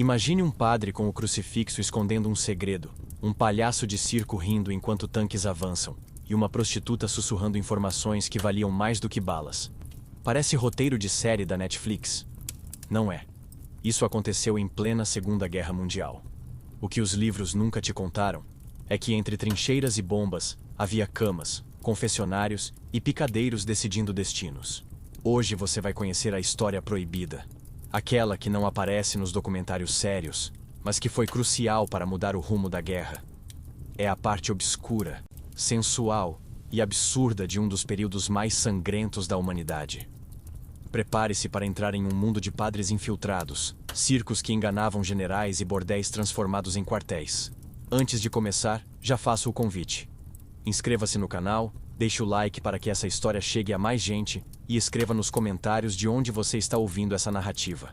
Imagine um padre com o crucifixo escondendo um segredo, um palhaço de circo rindo enquanto tanques avançam, e uma prostituta sussurrando informações que valiam mais do que balas. Parece roteiro de série da Netflix. Não é. Isso aconteceu em plena Segunda Guerra Mundial. O que os livros nunca te contaram é que entre trincheiras e bombas havia camas, confessionários e picadeiros decidindo destinos. Hoje você vai conhecer a história proibida. Aquela que não aparece nos documentários sérios, mas que foi crucial para mudar o rumo da guerra. É a parte obscura, sensual e absurda de um dos períodos mais sangrentos da humanidade. Prepare-se para entrar em um mundo de padres infiltrados, circos que enganavam generais e bordéis transformados em quartéis. Antes de começar, já faço o convite. Inscreva-se no canal, deixe o like para que essa história chegue a mais gente e escreva nos comentários de onde você está ouvindo essa narrativa.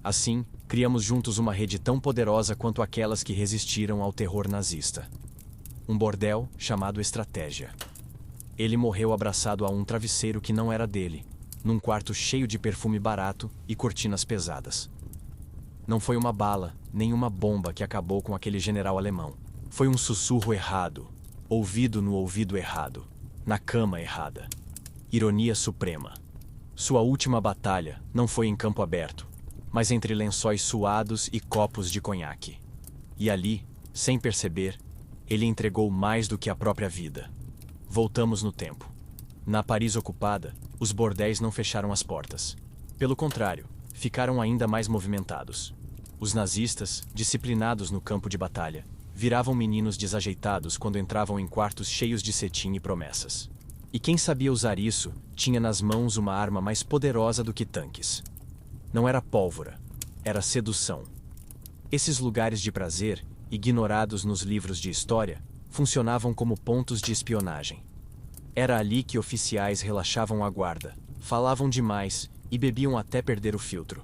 Assim, criamos juntos uma rede tão poderosa quanto aquelas que resistiram ao terror nazista. Um bordel chamado Estratégia. Ele morreu abraçado a um travesseiro que não era dele, num quarto cheio de perfume barato e cortinas pesadas. Não foi uma bala, nem uma bomba que acabou com aquele general alemão. Foi um sussurro errado, ouvido no ouvido errado, na cama errada. Ironia suprema. Sua última batalha não foi em campo aberto, mas entre lençóis suados e copos de conhaque. E ali, sem perceber, ele entregou mais do que a própria vida. Voltamos no tempo. Na Paris ocupada, os bordéis não fecharam as portas. Pelo contrário, ficaram ainda mais movimentados. Os nazistas, disciplinados no campo de batalha, viravam meninos desajeitados quando entravam em quartos cheios de cetim e promessas. E quem sabia usar isso, tinha nas mãos uma arma mais poderosa do que tanques. Não era pólvora, era sedução. Esses lugares de prazer, ignorados nos livros de história, funcionavam como pontos de espionagem. Era ali que oficiais relaxavam a guarda, falavam demais e bebiam até perder o filtro.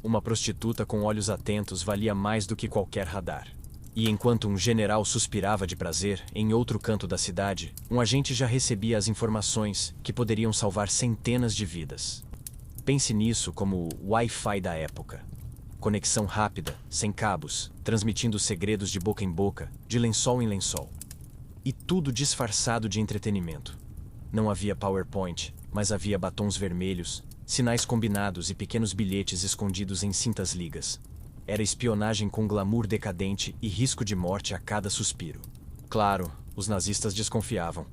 Uma prostituta com olhos atentos valia mais do que qualquer radar. E enquanto um general suspirava de prazer, em outro canto da cidade, um agente já recebia as informações que poderiam salvar centenas de vidas. Pense nisso como o Wi-Fi da época. Conexão rápida, sem cabos, transmitindo segredos de boca em boca, de lençol em lençol. E tudo disfarçado de entretenimento. Não havia PowerPoint, mas havia batons vermelhos, sinais combinados e pequenos bilhetes escondidos em cintas ligas. Era espionagem com glamour decadente e risco de morte a cada suspiro. Claro, os nazistas desconfiavam.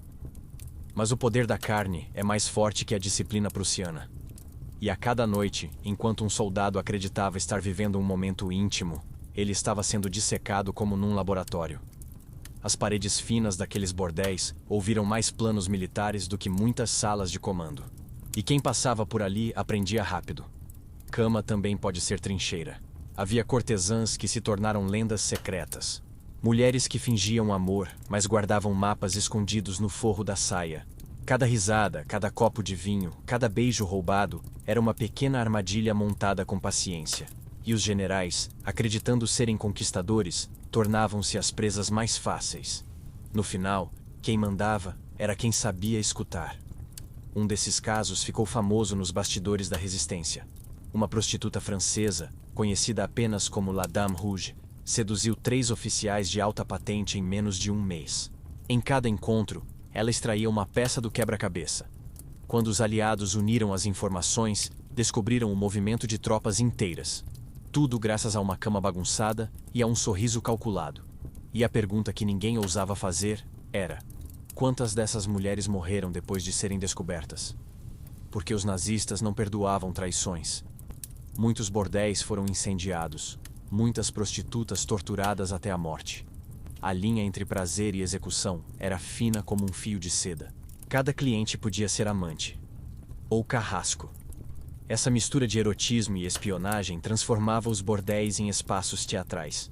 Mas o poder da carne é mais forte que a disciplina prussiana. E a cada noite, enquanto um soldado acreditava estar vivendo um momento íntimo, ele estava sendo dissecado como num laboratório. As paredes finas daqueles bordéis ouviram mais planos militares do que muitas salas de comando. E quem passava por ali aprendia rápido. Cama também pode ser trincheira. Havia cortesãs que se tornaram lendas secretas. Mulheres que fingiam amor, mas guardavam mapas escondidos no forro da saia. Cada risada, cada copo de vinho, cada beijo roubado era uma pequena armadilha montada com paciência. E os generais, acreditando serem conquistadores, tornavam-se as presas mais fáceis. No final, quem mandava era quem sabia escutar. Um desses casos ficou famoso nos bastidores da resistência. Uma prostituta francesa, conhecida apenas como La Dame Rouge, seduziu 3 oficiais de alta patente em menos de um mês. Em cada encontro, ela extraía uma peça do quebra-cabeça. Quando os aliados uniram as informações, descobriram um movimento de tropas inteiras. Tudo graças a uma cama bagunçada e a um sorriso calculado. E a pergunta que ninguém ousava fazer era: quantas dessas mulheres morreram depois de serem descobertas? Porque os nazistas não perdoavam traições. Muitos bordéis foram incendiados, muitas prostitutas torturadas até a morte. A linha entre prazer e execução era fina como um fio de seda. Cada cliente podia ser amante. Ou carrasco. Essa mistura de erotismo e espionagem transformava os bordéis em espaços teatrais.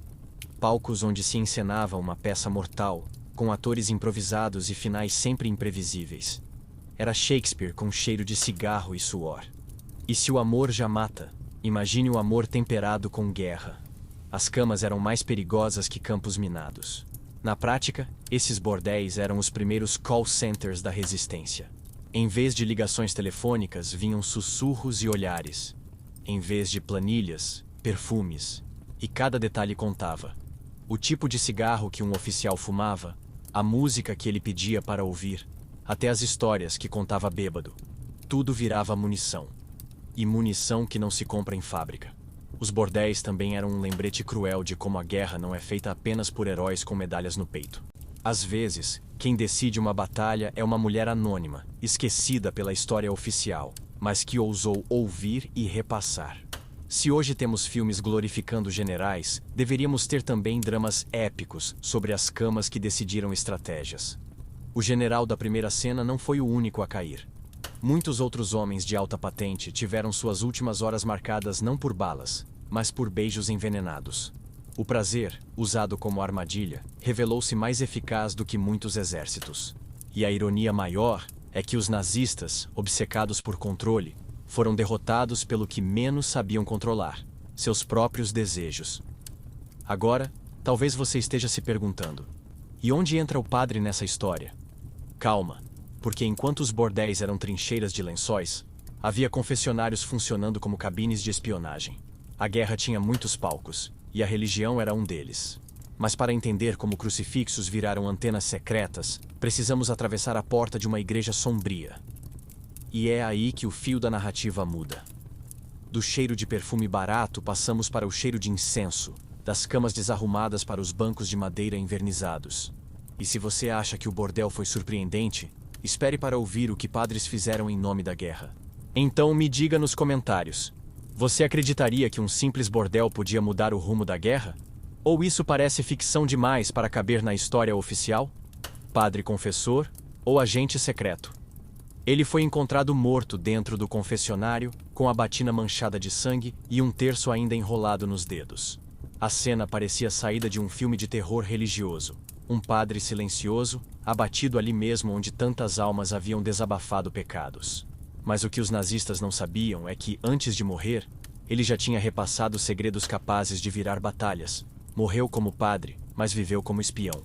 Palcos onde se encenava uma peça mortal, com atores improvisados e finais sempre imprevisíveis. Era Shakespeare com cheiro de cigarro e suor. E se o amor já mata, imagine o amor temperado com guerra. As camas eram mais perigosas que campos minados. Na prática, esses bordéis eram os primeiros call centers da resistência. Em vez de ligações telefônicas, vinham sussurros e olhares. Em vez de planilhas, perfumes, e cada detalhe contava. O tipo de cigarro que um oficial fumava, a música que ele pedia para ouvir, até as histórias que contava bêbado. Tudo virava munição. E munição que não se compra em fábrica. Os bordéis também eram um lembrete cruel de como a guerra não é feita apenas por heróis com medalhas no peito. Às vezes, quem decide uma batalha é uma mulher anônima, esquecida pela história oficial, mas que ousou ouvir e repassar. Se hoje temos filmes glorificando generais, deveríamos ter também dramas épicos sobre as camas que decidiram estratégias. O general da primeira cena não foi o único a cair. Muitos outros homens de alta patente tiveram suas últimas horas marcadas não por balas, mas por beijos envenenados. O prazer, usado como armadilha, revelou-se mais eficaz do que muitos exércitos. E a ironia maior é que os nazistas, obcecados por controle, foram derrotados pelo que menos sabiam controlar: seus próprios desejos. Agora, talvez você esteja se perguntando: e onde entra o padre nessa história? Calma, porque enquanto os bordéis eram trincheiras de lençóis, havia confessionários funcionando como cabines de espionagem. A guerra tinha muitos palcos, e a religião era um deles. Mas para entender como crucifixos viraram antenas secretas, precisamos atravessar a porta de uma igreja sombria. E é aí que o fio da narrativa muda. Do cheiro de perfume barato passamos para o cheiro de incenso, das camas desarrumadas para os bancos de madeira envernizados. E se você acha que o bordel foi surpreendente, espere para ouvir o que padres fizeram em nome da guerra. Então me diga nos comentários: você acreditaria que um simples bordel podia mudar o rumo da guerra? Ou isso parece ficção demais para caber na história oficial? Padre confessor ou agente secreto? Ele foi encontrado morto dentro do confessionário, com a batina manchada de sangue e um terço ainda enrolado nos dedos. A cena parecia saída de um filme de terror religioso. Um padre silencioso, abatido ali mesmo onde tantas almas haviam desabafado pecados. Mas o que os nazistas não sabiam é que, antes de morrer, ele já tinha repassado segredos capazes de virar batalhas. Morreu como padre, mas viveu como espião.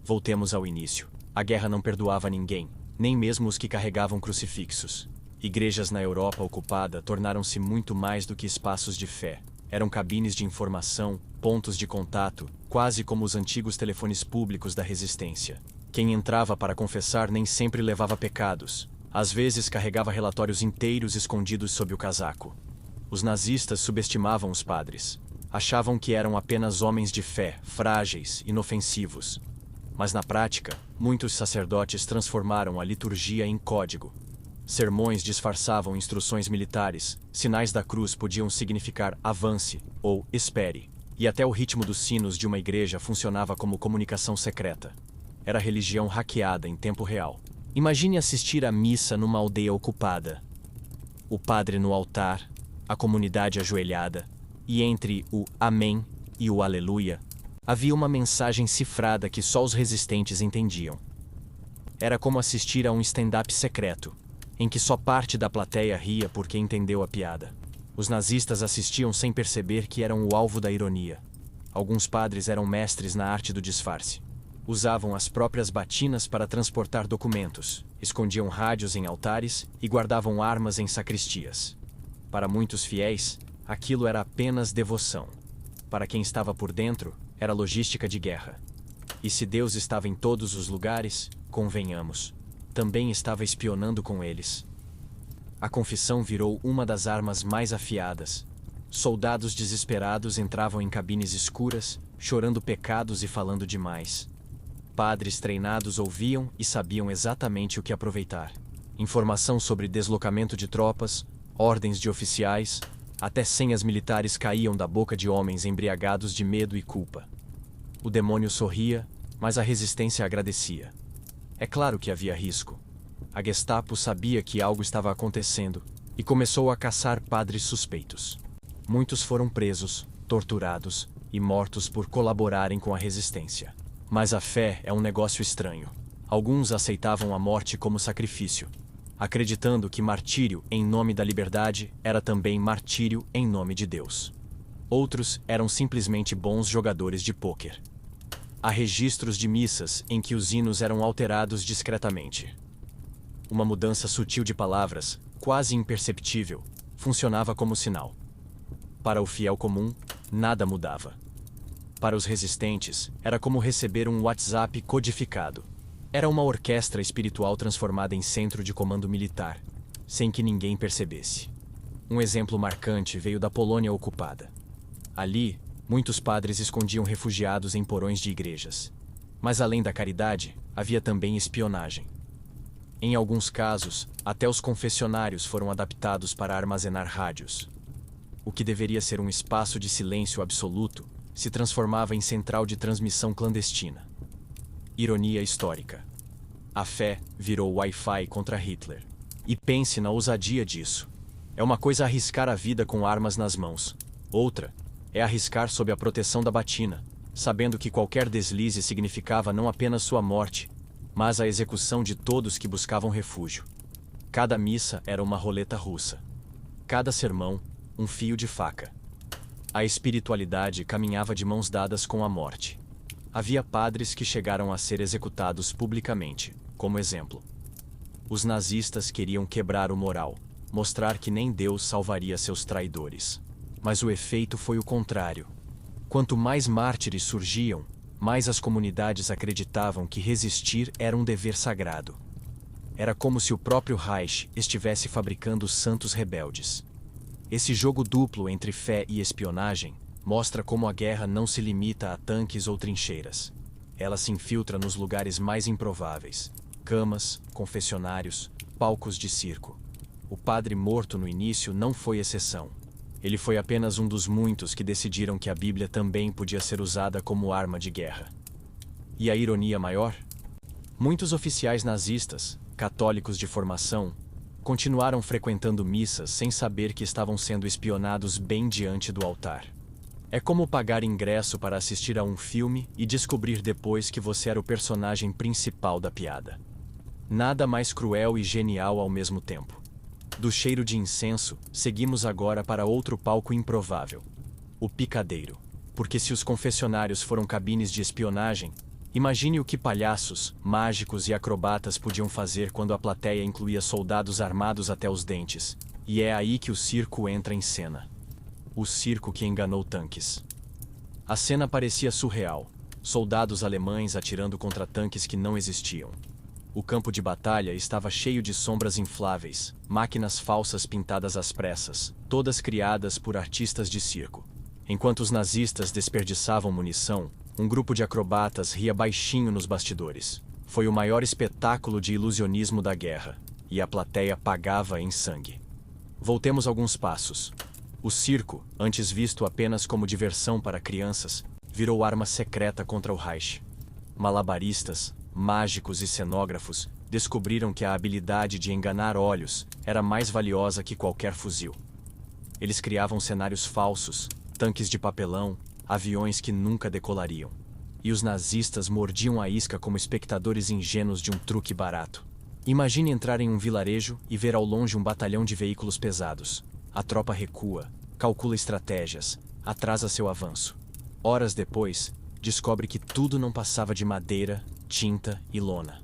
Voltemos ao início. A guerra não perdoava ninguém, nem mesmo os que carregavam crucifixos. Igrejas na Europa ocupada tornaram-se muito mais do que espaços de fé. Eram cabines de informação, pontos de contato, quase como os antigos telefones públicos da resistência. Quem entrava para confessar nem sempre levava pecados. Às vezes carregava relatórios inteiros escondidos sob o casaco. Os nazistas subestimavam os padres. Achavam que eram apenas homens de fé, frágeis, inofensivos. Mas na prática, muitos sacerdotes transformaram a liturgia em código. Sermões disfarçavam instruções militares, sinais da cruz podiam significar avance ou espere, e até o ritmo dos sinos de uma igreja funcionava como comunicação secreta. Era religião hackeada em tempo real. Imagine assistir à missa numa aldeia ocupada. O padre no altar, a comunidade ajoelhada, e entre o Amém e o Aleluia, havia uma mensagem cifrada que só os resistentes entendiam. Era como assistir a um stand-up secreto, em que só parte da plateia ria porque entendeu a piada. Os nazistas assistiam sem perceber que eram o alvo da ironia. Alguns padres eram mestres na arte do disfarce. Usavam as próprias batinas para transportar documentos, escondiam rádios em altares e guardavam armas em sacristias. Para muitos fiéis, aquilo era apenas devoção. Para quem estava por dentro, era logística de guerra. E se Deus estava em todos os lugares, convenhamos, também estava espionando com eles. A confissão virou uma das armas mais afiadas. Soldados desesperados entravam em cabines escuras, chorando pecados e falando demais. Padres treinados ouviam e sabiam exatamente o que aproveitar. Informação sobre deslocamento de tropas, ordens de oficiais, até senhas militares caíam da boca de homens embriagados de medo e culpa. O demônio sorria, mas a resistência agradecia. É claro que havia risco. A Gestapo sabia que algo estava acontecendo e começou a caçar padres suspeitos. Muitos foram presos, torturados e mortos por colaborarem com a resistência. Mas a fé é um negócio estranho. Alguns aceitavam a morte como sacrifício, acreditando que martírio em nome da liberdade era também martírio em nome de Deus. Outros eram simplesmente bons jogadores de pôquer. Há registros de missas em que os hinos eram alterados discretamente. Uma mudança sutil de palavras, quase imperceptível, funcionava como sinal. Para o fiel comum, nada mudava. Para os resistentes, era como receber um WhatsApp codificado. Era uma orquestra espiritual transformada em centro de comando militar, sem que ninguém percebesse. Um exemplo marcante veio da Polônia ocupada. Ali, muitos padres escondiam refugiados em porões de igrejas. Mas além da caridade, havia também espionagem. Em alguns casos, até os confessionários foram adaptados para armazenar rádios. O que deveria ser um espaço de silêncio absoluto se transformava em central de transmissão clandestina. Ironia histórica. A fé virou Wi-Fi contra Hitler. E pense na ousadia disso. É uma coisa arriscar a vida com armas nas mãos. Outra é arriscar sob a proteção da batina, sabendo que qualquer deslize significava não apenas sua morte, mas a execução de todos que buscavam refúgio. Cada missa era uma roleta russa. Cada sermão, um fio de faca. A espiritualidade caminhava de mãos dadas com a morte. Havia padres que chegaram a ser executados publicamente, como exemplo. Os nazistas queriam quebrar o moral, mostrar que nem Deus salvaria seus traidores. Mas o efeito foi o contrário. Quanto mais mártires surgiam, mais as comunidades acreditavam que resistir era um dever sagrado. Era como se o próprio Reich estivesse fabricando santos rebeldes. Esse jogo duplo entre fé e espionagem mostra como a guerra não se limita a tanques ou trincheiras. Ela se infiltra nos lugares mais improváveis: camas, confessionários, palcos de circo. O padre morto no início não foi exceção. Ele foi apenas um dos muitos que decidiram que a Bíblia também podia ser usada como arma de guerra. E a ironia maior? Muitos oficiais nazistas, católicos de formação, continuaram frequentando missas sem saber que estavam sendo espionados bem diante do altar. É como pagar ingresso para assistir a um filme e descobrir depois que você era o personagem principal da piada. Nada mais cruel e genial ao mesmo tempo. Do cheiro de incenso, seguimos agora para outro palco improvável: o picadeiro. Porque se os confessionários foram cabines de espionagem, imagine o que palhaços, mágicos e acrobatas podiam fazer quando a plateia incluía soldados armados até os dentes. E é aí que o circo entra em cena. O circo que enganou tanques. A cena parecia surreal: soldados alemães atirando contra tanques que não existiam. O campo de batalha estava cheio de sombras infláveis, máquinas falsas pintadas às pressas, todas criadas por artistas de circo. Enquanto os nazistas desperdiçavam munição, um grupo de acrobatas ria baixinho nos bastidores. Foi o maior espetáculo de ilusionismo da guerra, e a plateia pagava em sangue. Voltemos alguns passos. O circo, antes visto apenas como diversão para crianças, virou arma secreta contra o Reich. Malabaristas, mágicos e cenógrafos descobriram que a habilidade de enganar olhos era mais valiosa que qualquer fuzil. Eles criavam cenários falsos, tanques de papelão, aviões que nunca decolariam. E os nazistas mordiam a isca como espectadores ingênuos de um truque barato. Imagine entrar em um vilarejo e ver ao longe um batalhão de veículos pesados. A tropa recua, calcula estratégias, atrasa seu avanço. Horas depois, descobre que tudo não passava de madeira, tinta e lona.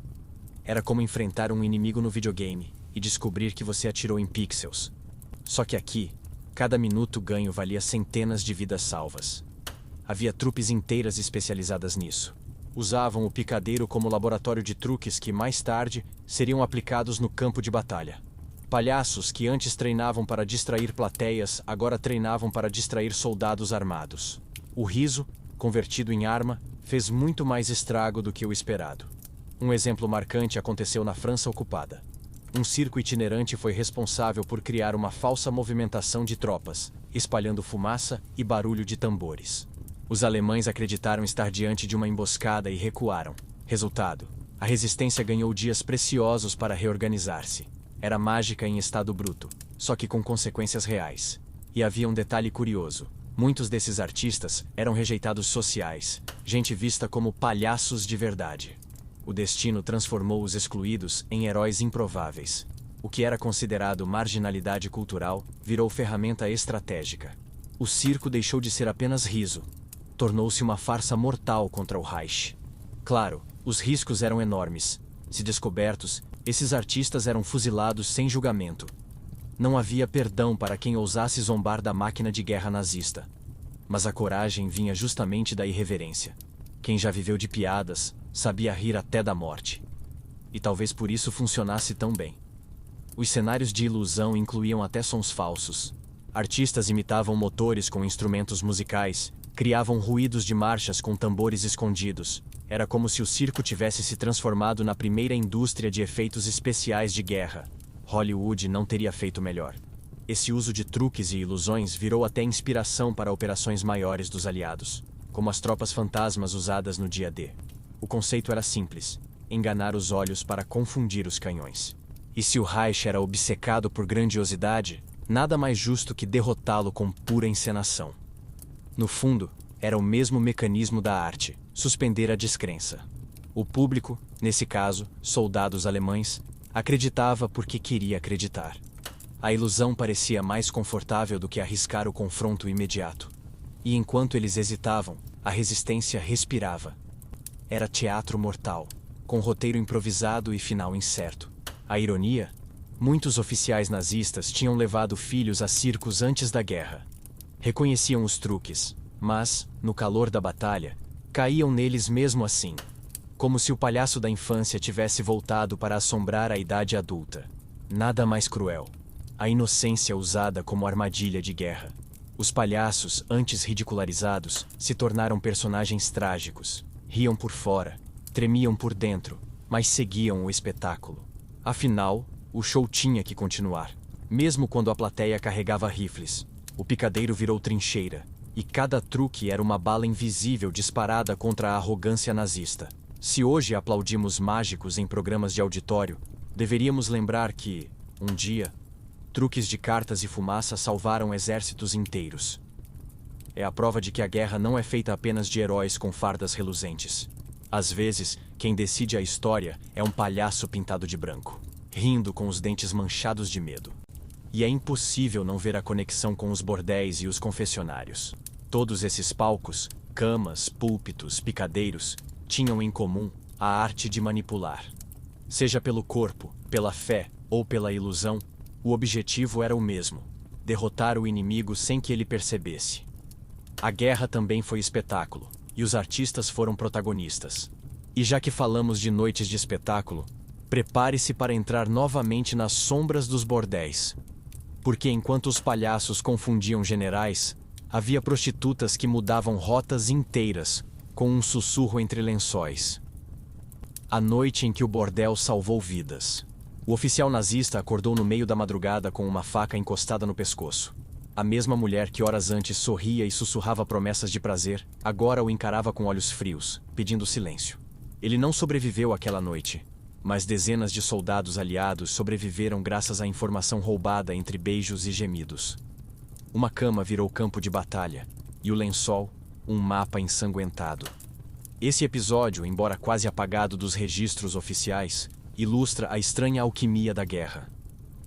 Era como enfrentar um inimigo no videogame e descobrir que você atirou em pixels. Só que aqui, cada minuto ganho valia centenas de vidas salvas. Havia trupes inteiras especializadas nisso. Usavam o picadeiro como laboratório de truques que, mais tarde, seriam aplicados no campo de batalha. Palhaços que antes treinavam para distrair plateias, agora treinavam para distrair soldados armados. O riso, convertido em arma, fez muito mais estrago do que o esperado. Um exemplo marcante aconteceu na França ocupada. Um circo itinerante foi responsável por criar uma falsa movimentação de tropas, espalhando fumaça e barulho de tambores. Os alemães acreditaram estar diante de uma emboscada e recuaram. Resultado: a resistência ganhou dias preciosos para reorganizar-se. Era mágica em estado bruto, só que com consequências reais. E havia um detalhe curioso: muitos desses artistas eram rejeitados sociais, gente vista como palhaços de verdade. O destino transformou os excluídos em heróis improváveis. O que era considerado marginalidade cultural virou ferramenta estratégica. O circo deixou de ser apenas riso. Tornou-se uma farsa mortal contra o Reich. Claro, os riscos eram enormes. Se descobertos, esses artistas eram fuzilados sem julgamento. Não havia perdão para quem ousasse zombar da máquina de guerra nazista. Mas a coragem vinha justamente da irreverência. Quem já viveu de piadas, sabia rir até da morte. E talvez por isso funcionasse tão bem. Os cenários de ilusão incluíam até sons falsos. Artistas imitavam motores com instrumentos musicais, criavam ruídos de marchas com tambores escondidos. Era como se o circo tivesse se transformado na primeira indústria de efeitos especiais de guerra. Hollywood não teria feito melhor. Esse uso de truques e ilusões virou até inspiração para operações maiores dos aliados, como as tropas fantasmas usadas no dia D. O conceito era simples: enganar os olhos para confundir os canhões. E se o Reich era obcecado por grandiosidade, nada mais justo que derrotá-lo com pura encenação. No fundo, era o mesmo mecanismo da arte: suspender a descrença. O público, nesse caso, soldados alemães, acreditava porque queria acreditar. A ilusão parecia mais confortável do que arriscar o confronto imediato. E enquanto eles hesitavam, a resistência respirava. Era teatro mortal, com roteiro improvisado e final incerto. A ironia? Muitos oficiais nazistas tinham levado filhos a circos antes da guerra. Reconheciam os truques, mas, no calor da batalha, caíam neles mesmo assim. Como se o palhaço da infância tivesse voltado para assombrar a idade adulta. Nada mais cruel. A inocência usada como armadilha de guerra. Os palhaços, antes ridicularizados, se tornaram personagens trágicos. Riam por fora, tremiam por dentro, mas seguiam o espetáculo. Afinal, o show tinha que continuar. Mesmo quando a plateia carregava rifles, o picadeiro virou trincheira, e cada truque era uma bala invisível disparada contra a arrogância nazista. Se hoje aplaudimos mágicos em programas de auditório, deveríamos lembrar que, um dia, truques de cartas e fumaça salvaram exércitos inteiros. É a prova de que a guerra não é feita apenas de heróis com fardas reluzentes. Às vezes, quem decide a história é um palhaço pintado de branco, rindo com os dentes manchados de medo. E é impossível não ver a conexão com os bordéis e os confessionários. Todos esses palcos, camas, púlpitos, picadeiros, tinham em comum a arte de manipular. Seja pelo corpo, pela fé ou pela ilusão, o objetivo era o mesmo: derrotar o inimigo sem que ele percebesse. A guerra também foi espetáculo, e os artistas foram protagonistas. E já que falamos de noites de espetáculo, prepare-se para entrar novamente nas sombras dos bordéis. Porque enquanto os palhaços confundiam generais, havia prostitutas que mudavam rotas inteiras, com um sussurro entre lençóis. A noite em que o bordel salvou vidas. O oficial nazista acordou no meio da madrugada com uma faca encostada no pescoço. A mesma mulher que horas antes sorria e sussurrava promessas de prazer, agora o encarava com olhos frios, pedindo silêncio. Ele não sobreviveu àquela noite, mas dezenas de soldados aliados sobreviveram graças à informação roubada entre beijos e gemidos. Uma cama virou campo de batalha, e o lençol, um mapa ensanguentado. Esse episódio, embora quase apagado dos registros oficiais, ilustra a estranha alquimia da guerra.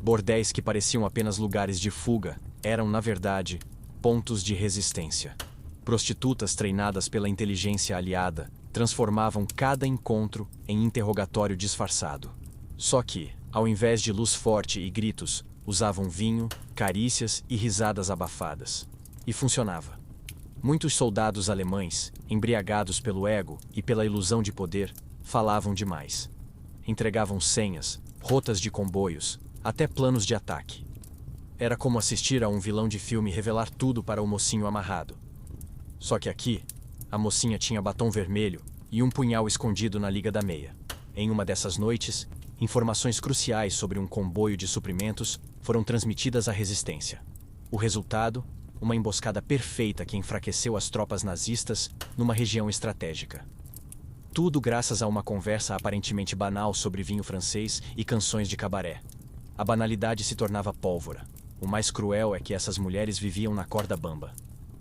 Bordéis que pareciam apenas lugares de fuga, eram, na verdade, pontos de resistência. Prostitutas treinadas pela inteligência aliada transformavam cada encontro em interrogatório disfarçado. Só que, ao invés de luz forte e gritos, usavam vinho, carícias e risadas abafadas. E funcionava. Muitos soldados alemães, embriagados pelo ego e pela ilusão de poder, falavam demais. Entregavam senhas, rotas de comboios, até planos de ataque. Era como assistir a um vilão de filme revelar tudo para o mocinho amarrado. Só que aqui, a mocinha tinha batom vermelho e um punhal escondido na liga da meia. Em uma dessas noites, informações cruciais sobre um comboio de suprimentos foram transmitidas à resistência. O resultado? Uma emboscada perfeita que enfraqueceu as tropas nazistas numa região estratégica. Tudo graças a uma conversa aparentemente banal sobre vinho francês e canções de cabaré. A banalidade se tornava pólvora. O mais cruel é que essas mulheres viviam na corda bamba.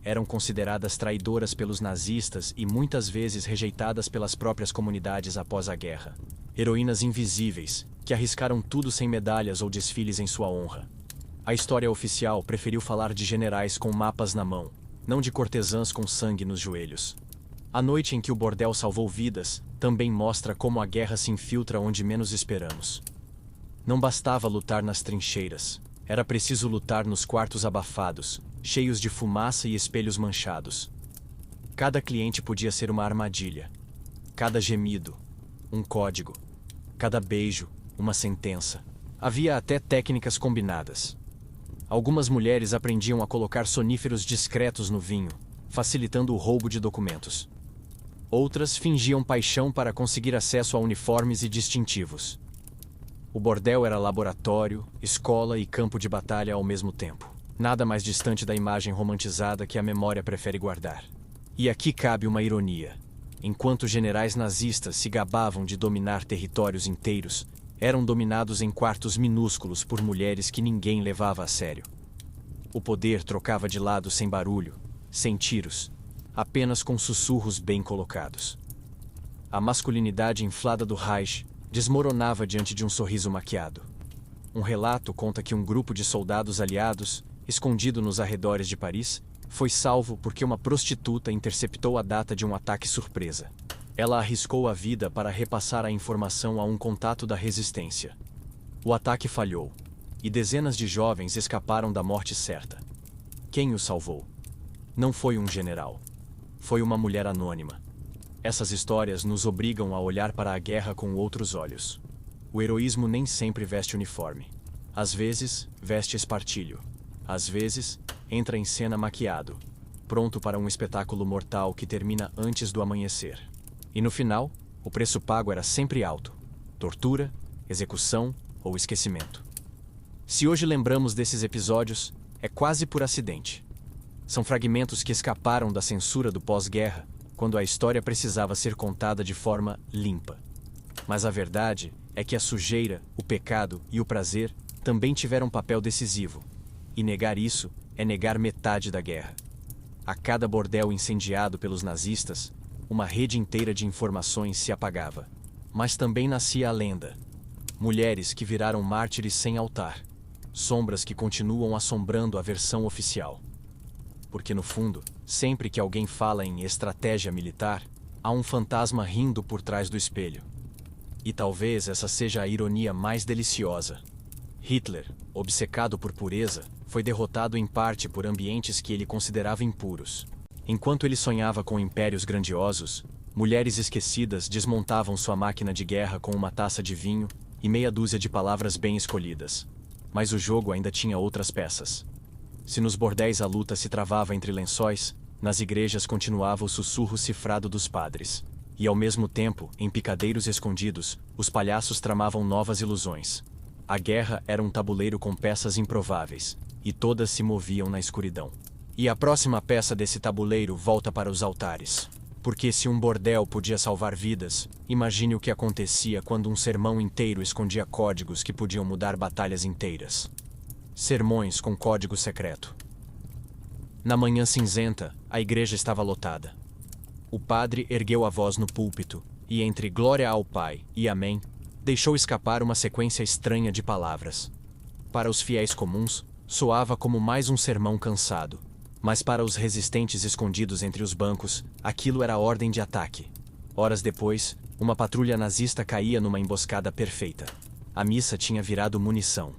Eram consideradas traidoras pelos nazistas e muitas vezes rejeitadas pelas próprias comunidades após a guerra. Heroínas invisíveis, que arriscaram tudo sem medalhas ou desfiles em sua honra. A história oficial preferiu falar de generais com mapas na mão, não de cortesãs com sangue nos joelhos. A noite em que o bordel salvou vidas também mostra como a guerra se infiltra onde menos esperamos. Não bastava lutar nas trincheiras. Era preciso lutar nos quartos abafados, cheios de fumaça e espelhos manchados. Cada cliente podia ser uma armadilha. Cada gemido, um código. Cada beijo, uma sentença. Havia até técnicas combinadas. Algumas mulheres aprendiam a colocar soníferos discretos no vinho, facilitando o roubo de documentos. Outras fingiam paixão para conseguir acesso a uniformes e distintivos. O bordel era laboratório, escola e campo de batalha ao mesmo tempo. Nada mais distante da imagem romantizada que a memória prefere guardar. E aqui cabe uma ironia. Enquanto generais nazistas se gabavam de dominar territórios inteiros, eram dominados em quartos minúsculos por mulheres que ninguém levava a sério. O poder trocava de lado sem barulho, sem tiros, apenas com sussurros bem colocados. A masculinidade inflada do Reich desmoronava diante de um sorriso maquiado. Um relato conta que um grupo de soldados aliados, escondido nos arredores de Paris, foi salvo porque uma prostituta interceptou a data de um ataque surpresa. Ela arriscou a vida para repassar a informação a um contato da resistência. O ataque falhou, e dezenas de jovens escaparam da morte certa. Quem os salvou? Não foi um general. Foi uma mulher anônima. Essas histórias nos obrigam a olhar para a guerra com outros olhos. O heroísmo nem sempre veste uniforme. Às vezes, veste espartilho. Às vezes, entra em cena maquiado, pronto para um espetáculo mortal que termina antes do amanhecer. E no final, o preço pago era sempre alto: tortura, execução ou esquecimento. Se hoje lembramos desses episódios, é quase por acidente. São fragmentos que escaparam da censura do pós-guerra, quando a história precisava ser contada de forma limpa. Mas a verdade é que a sujeira, o pecado e o prazer também tiveram um papel decisivo. E negar isso é negar metade da guerra. A cada bordel incendiado pelos nazistas, uma rede inteira de informações se apagava. Mas também nascia a lenda. Mulheres que viraram mártires sem altar. Sombras que continuam assombrando a versão oficial. Porque no fundo, sempre que alguém fala em estratégia militar, há um fantasma rindo por trás do espelho. E talvez essa seja a ironia mais deliciosa. Hitler, obcecado por pureza, foi derrotado em parte por ambientes que ele considerava impuros. Enquanto ele sonhava com impérios grandiosos, mulheres esquecidas desmontavam sua máquina de guerra com uma taça de vinho e meia dúzia de palavras bem escolhidas. Mas o jogo ainda tinha outras peças. Se nos bordéis a luta se travava entre lençóis, nas igrejas continuava o sussurro cifrado dos padres. E ao mesmo tempo, em picadeiros escondidos, os palhaços tramavam novas ilusões. A guerra era um tabuleiro com peças improváveis, e todas se moviam na escuridão. E a próxima peça desse tabuleiro volta para os altares. Porque se um bordel podia salvar vidas, imagine o que acontecia quando um sermão inteiro escondia códigos que podiam mudar batalhas inteiras. Sermões com código secreto. Na manhã cinzenta, a igreja estava lotada. O padre ergueu a voz no púlpito, e entre glória ao Pai e amém, deixou escapar uma sequência estranha de palavras. Para os fiéis comuns, soava como mais um sermão cansado. Mas para os resistentes escondidos entre os bancos, aquilo era ordem de ataque. Horas depois, uma patrulha nazista caía numa emboscada perfeita. A missa tinha virado munição.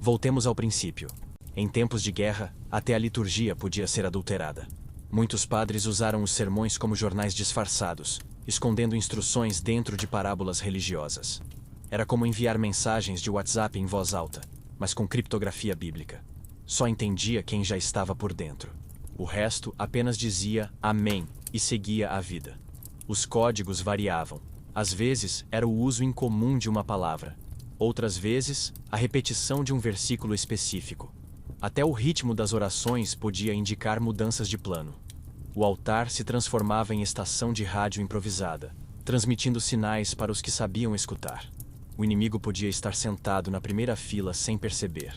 Voltemos ao princípio. Em tempos de guerra, até a liturgia podia ser adulterada. Muitos padres usaram os sermões como jornais disfarçados, escondendo instruções dentro de parábolas religiosas. Era como enviar mensagens de WhatsApp em voz alta, mas com criptografia bíblica. Só entendia quem já estava por dentro. O resto apenas dizia amém e seguia a vida. Os códigos variavam. Às vezes, era o uso incomum de uma palavra. Outras vezes, a repetição de um versículo específico. Até o ritmo das orações podia indicar mudanças de plano. O altar se transformava em estação de rádio improvisada, transmitindo sinais para os que sabiam escutar. O inimigo podia estar sentado na primeira fila sem perceber.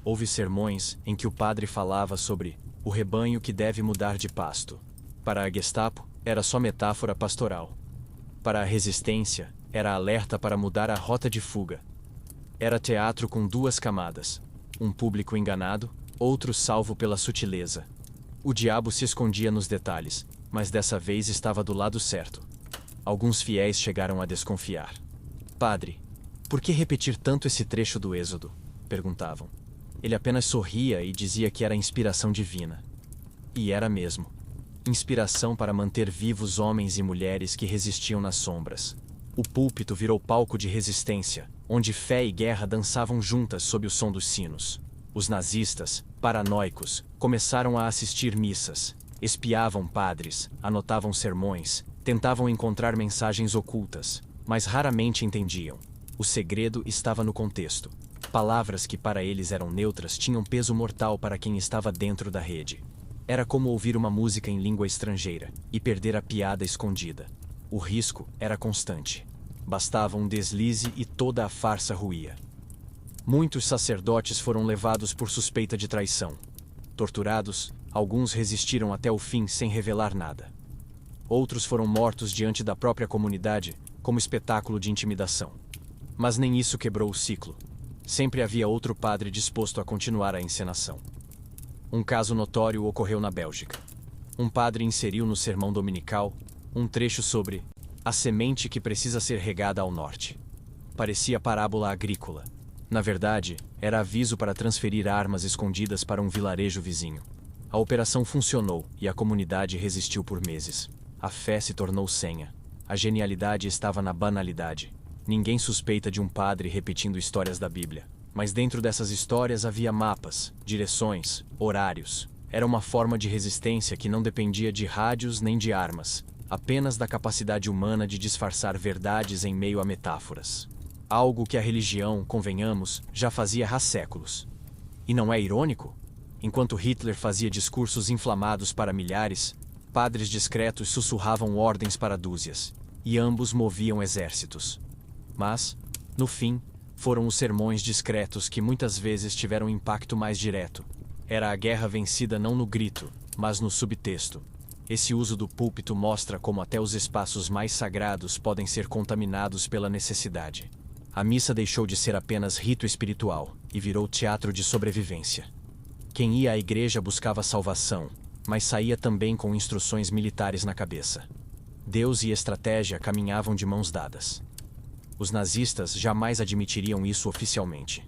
Houve sermões em que o padre falava sobre o rebanho que deve mudar de pasto. Para a Gestapo, era só metáfora pastoral. Para a resistência, era alerta para mudar a rota de fuga. Era teatro com duas camadas. Um público enganado, outro salvo pela sutileza. O diabo se escondia nos detalhes, mas dessa vez estava do lado certo. Alguns fiéis chegaram a desconfiar. Padre, por que repetir tanto esse trecho do Êxodo? Perguntavam. Ele apenas sorria e dizia que era inspiração divina. E era mesmo. Inspiração para manter vivos homens e mulheres que resistiam nas sombras. O púlpito virou palco de resistência, onde fé e guerra dançavam juntas sob o som dos sinos. Os nazistas, paranoicos, começaram a assistir missas, espiavam padres, anotavam sermões, tentavam encontrar mensagens ocultas, mas raramente entendiam. O segredo estava no contexto. Palavras que para eles eram neutras tinham peso mortal para quem estava dentro da rede. Era como ouvir uma música em língua estrangeira e perder a piada escondida. O risco era constante. Bastava um deslize e toda a farsa ruía. Muitos sacerdotes foram levados por suspeita de traição. Torturados, alguns resistiram até o fim sem revelar nada. Outros foram mortos diante da própria comunidade, como espetáculo de intimidação. Mas nem isso quebrou o ciclo. Sempre havia outro padre disposto a continuar a encenação. Um caso notório ocorreu na Bélgica. Um padre inseriu no sermão dominical um trecho sobre a semente que precisa ser regada ao norte. Parecia parábola agrícola. Na verdade, era aviso para transferir armas escondidas para um vilarejo vizinho. A operação funcionou e a comunidade resistiu por meses. A fé se tornou senha. A genialidade estava na banalidade. Ninguém suspeita de um padre repetindo histórias da Bíblia. Mas dentro dessas histórias havia mapas, direções, horários. Era uma forma de resistência que não dependia de rádios nem de armas, apenas da capacidade humana de disfarçar verdades em meio a metáforas. Algo que a religião, convenhamos, já fazia há séculos. E não é irônico? Enquanto Hitler fazia discursos inflamados para milhares, padres discretos sussurravam ordens para dúzias, e ambos moviam exércitos. Mas, no fim, foram os sermões discretos que muitas vezes tiveram impacto mais direto. Era a guerra vencida não no grito, mas no subtexto. Esse uso do púlpito mostra como até os espaços mais sagrados podem ser contaminados pela necessidade. A missa deixou de ser apenas rito espiritual e virou teatro de sobrevivência. Quem ia à igreja buscava salvação, mas saía também com instruções militares na cabeça. Deus e estratégia caminhavam de mãos dadas. Os nazistas jamais admitiriam isso oficialmente.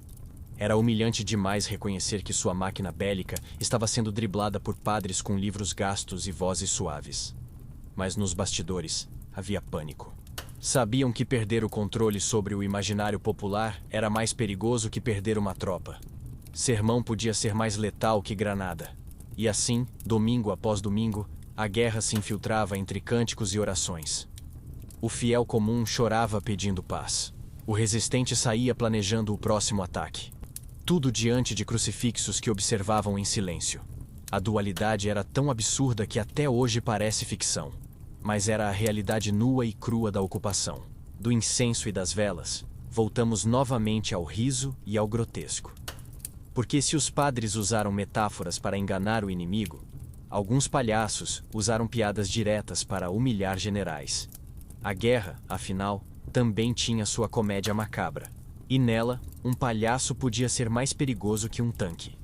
Era humilhante demais reconhecer que sua máquina bélica estava sendo driblada por padres com livros gastos e vozes suaves. Mas nos bastidores havia pânico. Sabiam que perder o controle sobre o imaginário popular era mais perigoso que perder uma tropa. Sermão podia ser mais letal que granada. E assim, domingo após domingo, a guerra se infiltrava entre cânticos e orações. O fiel comum chorava pedindo paz. O resistente saía planejando o próximo ataque. Tudo diante de crucifixos que observavam em silêncio. A dualidade era tão absurda que até hoje parece ficção. Mas era a realidade nua e crua da ocupação. Do incenso e das velas, voltamos novamente ao riso e ao grotesco. Porque se os padres usaram metáforas para enganar o inimigo, alguns palhaços usaram piadas diretas para humilhar generais. A guerra, afinal, também tinha sua comédia macabra. E nela, um palhaço podia ser mais perigoso que um tanque.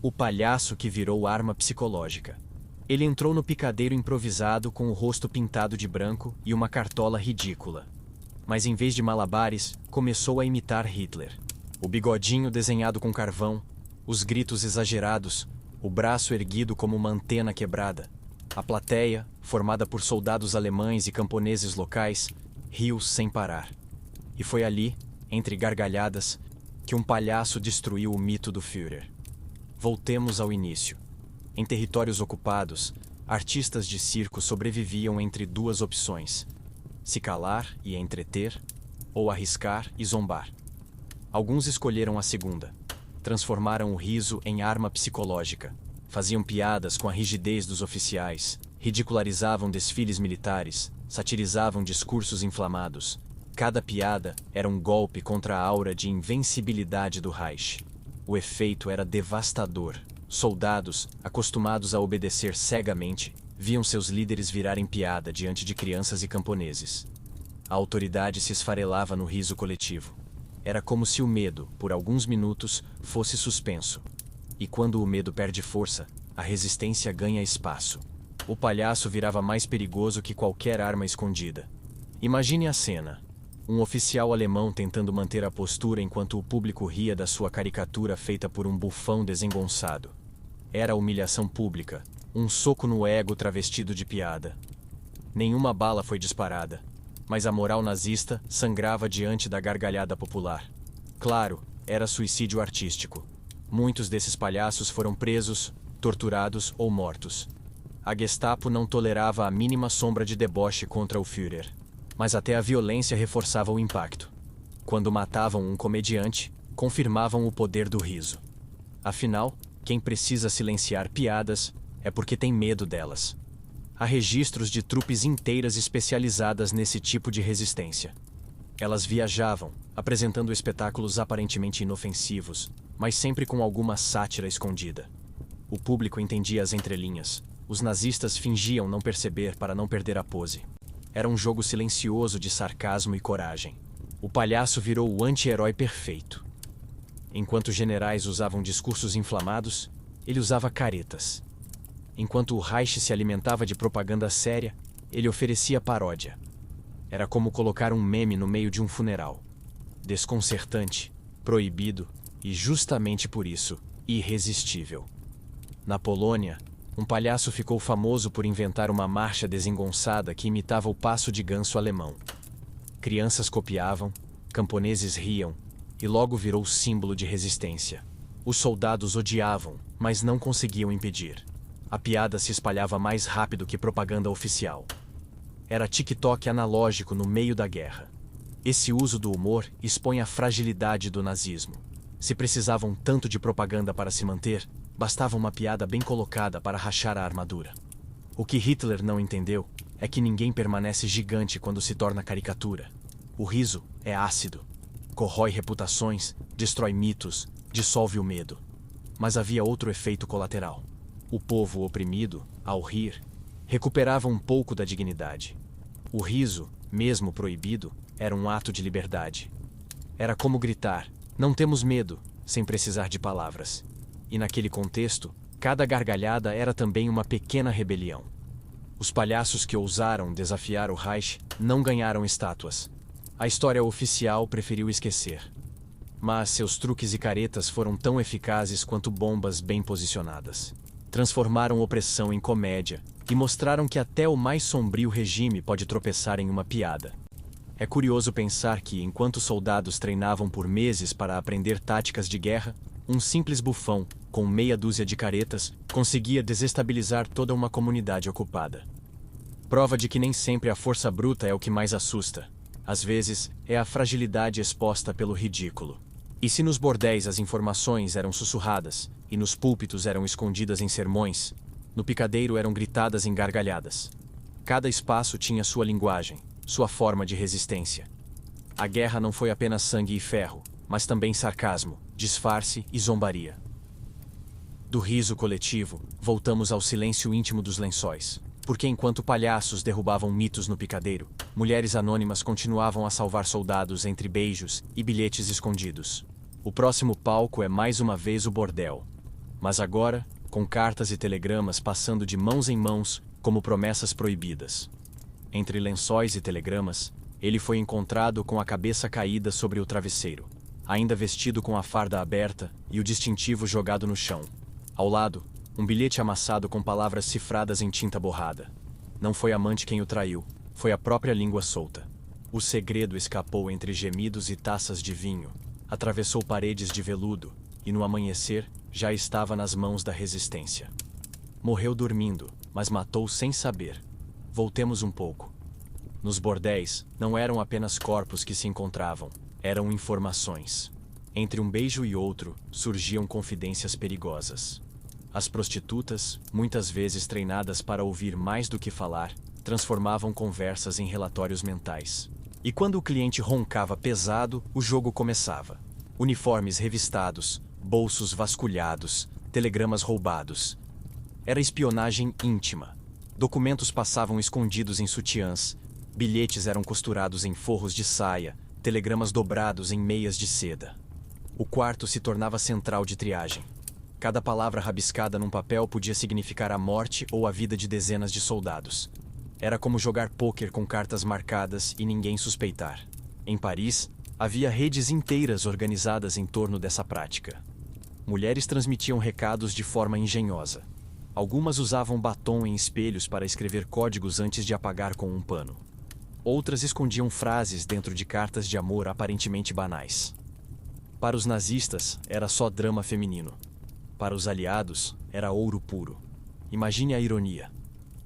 O palhaço que virou arma psicológica. Ele entrou no picadeiro improvisado com o rosto pintado de branco e uma cartola ridícula. Mas em vez de malabares, começou a imitar Hitler. O bigodinho desenhado com carvão, os gritos exagerados, o braço erguido como uma antena quebrada. A plateia, formada por soldados alemães e camponeses locais, riu sem parar. E foi ali, entre gargalhadas, que um palhaço destruiu o mito do Führer. Voltemos ao início. Em territórios ocupados, artistas de circo sobreviviam entre duas opções: se calar e entreter, ou arriscar e zombar. Alguns escolheram a segunda. Transformaram o riso em arma psicológica. Faziam piadas com a rigidez dos oficiais, ridicularizavam desfiles militares, satirizavam discursos inflamados. Cada piada era um golpe contra a aura de invencibilidade do Reich. O efeito era devastador. Soldados, acostumados a obedecer cegamente, viam seus líderes virarem piada diante de crianças e camponeses. A autoridade se esfarelava no riso coletivo. Era como se o medo, por alguns minutos, fosse suspenso. E quando o medo perde força, a resistência ganha espaço. O palhaço virava mais perigoso que qualquer arma escondida. Imagine a cena. Um oficial alemão tentando manter a postura enquanto o público ria da sua caricatura feita por um bufão desengonçado. Era humilhação pública, um soco no ego travestido de piada. Nenhuma bala foi disparada, mas a moral nazista sangrava diante da gargalhada popular. Claro, era suicídio artístico. Muitos desses palhaços foram presos, torturados ou mortos. A Gestapo não tolerava a mínima sombra de deboche contra o Führer. Mas até a violência reforçava o impacto. Quando matavam um comediante, confirmavam o poder do riso. Afinal, quem precisa silenciar piadas é porque tem medo delas. Há registros de trupes inteiras especializadas nesse tipo de resistência. Elas viajavam, apresentando espetáculos aparentemente inofensivos, mas sempre com alguma sátira escondida. O público entendia as entrelinhas. Os nazistas fingiam não perceber para não perder a pose. Era um jogo silencioso de sarcasmo e coragem. O palhaço virou o anti-herói perfeito. Enquanto os generais usavam discursos inflamados, ele usava caretas. Enquanto o Reich se alimentava de propaganda séria, ele oferecia paródia. Era como colocar um meme no meio de um funeral. Desconcertante, proibido e, justamente por isso, irresistível. Na Polônia, um palhaço ficou famoso por inventar uma marcha desengonçada que imitava o passo de ganso alemão. Crianças copiavam, camponeses riam, e logo virou símbolo de resistência. Os soldados odiavam, mas não conseguiam impedir. A piada se espalhava mais rápido que propaganda oficial. Era TikTok analógico no meio da guerra. Esse uso do humor expõe a fragilidade do nazismo. Se precisavam tanto de propaganda para se manter, bastava uma piada bem colocada para rachar a armadura. O que Hitler não entendeu é que ninguém permanece gigante quando se torna caricatura. O riso é ácido, corrói reputações, destrói mitos, dissolve o medo. Mas havia outro efeito colateral. O povo oprimido, ao rir, recuperava um pouco da dignidade. O riso, mesmo proibido, era um ato de liberdade. Era como gritar, não temos medo, sem precisar de palavras. E naquele contexto, cada gargalhada era também uma pequena rebelião. Os palhaços que ousaram desafiar o Reich não ganharam estátuas. A história oficial preferiu esquecer. Mas seus truques e caretas foram tão eficazes quanto bombas bem posicionadas. Transformaram opressão em comédia e mostraram que até o mais sombrio regime pode tropeçar em uma piada. É curioso pensar que, enquanto soldados treinavam por meses para aprender táticas de guerra, um simples bufão, com meia dúzia de caretas, conseguia desestabilizar toda uma comunidade ocupada. Prova de que nem sempre a força bruta é o que mais assusta. Às vezes, é a fragilidade exposta pelo ridículo. E se nos bordéis as informações eram sussurradas, e nos púlpitos eram escondidas em sermões, no picadeiro eram gritadas em gargalhadas. Cada espaço tinha sua linguagem, sua forma de resistência. A guerra não foi apenas sangue e ferro, mas também sarcasmo, disfarce e zombaria. Do riso coletivo, voltamos ao silêncio íntimo dos lençóis. Porque enquanto palhaços derrubavam mitos no picadeiro, mulheres anônimas continuavam a salvar soldados entre beijos e bilhetes escondidos. O próximo palco é mais uma vez o bordel. Mas agora, com cartas e telegramas passando de mãos em mãos como promessas proibidas. Entre lençóis e telegramas, ele foi encontrado com a cabeça caída sobre o travesseiro, ainda vestido com a farda aberta e o distintivo jogado no chão. Ao lado, um bilhete amassado com palavras cifradas em tinta borrada. Não foi amante quem o traiu, foi a própria língua solta. O segredo escapou entre gemidos e taças de vinho, atravessou paredes de veludo e, no amanhecer, já estava nas mãos da resistência. Morreu dormindo, mas matou sem saber. Voltemos um pouco. Nos bordéis, não eram apenas corpos que se encontravam, eram informações. Entre um beijo e outro, surgiam confidências perigosas. As prostitutas, muitas vezes treinadas para ouvir mais do que falar, transformavam conversas em relatórios mentais. E quando o cliente roncava pesado, o jogo começava. Uniformes revistados, bolsos vasculhados, telegramas roubados. Era espionagem íntima. Documentos passavam escondidos em sutiãs, bilhetes eram costurados em forros de saia, telegramas dobrados em meias de seda. O quarto se tornava central de triagem. Cada palavra rabiscada num papel podia significar a morte ou a vida de dezenas de soldados. Era como jogar pôquer com cartas marcadas e ninguém suspeitar. Em Paris, havia redes inteiras organizadas em torno dessa prática. Mulheres transmitiam recados de forma engenhosa. Algumas usavam batom em espelhos para escrever códigos antes de apagar com um pano. Outras escondiam frases dentro de cartas de amor aparentemente banais. Para os nazistas, era só drama feminino. Para os aliados, era ouro puro. Imagine a ironia.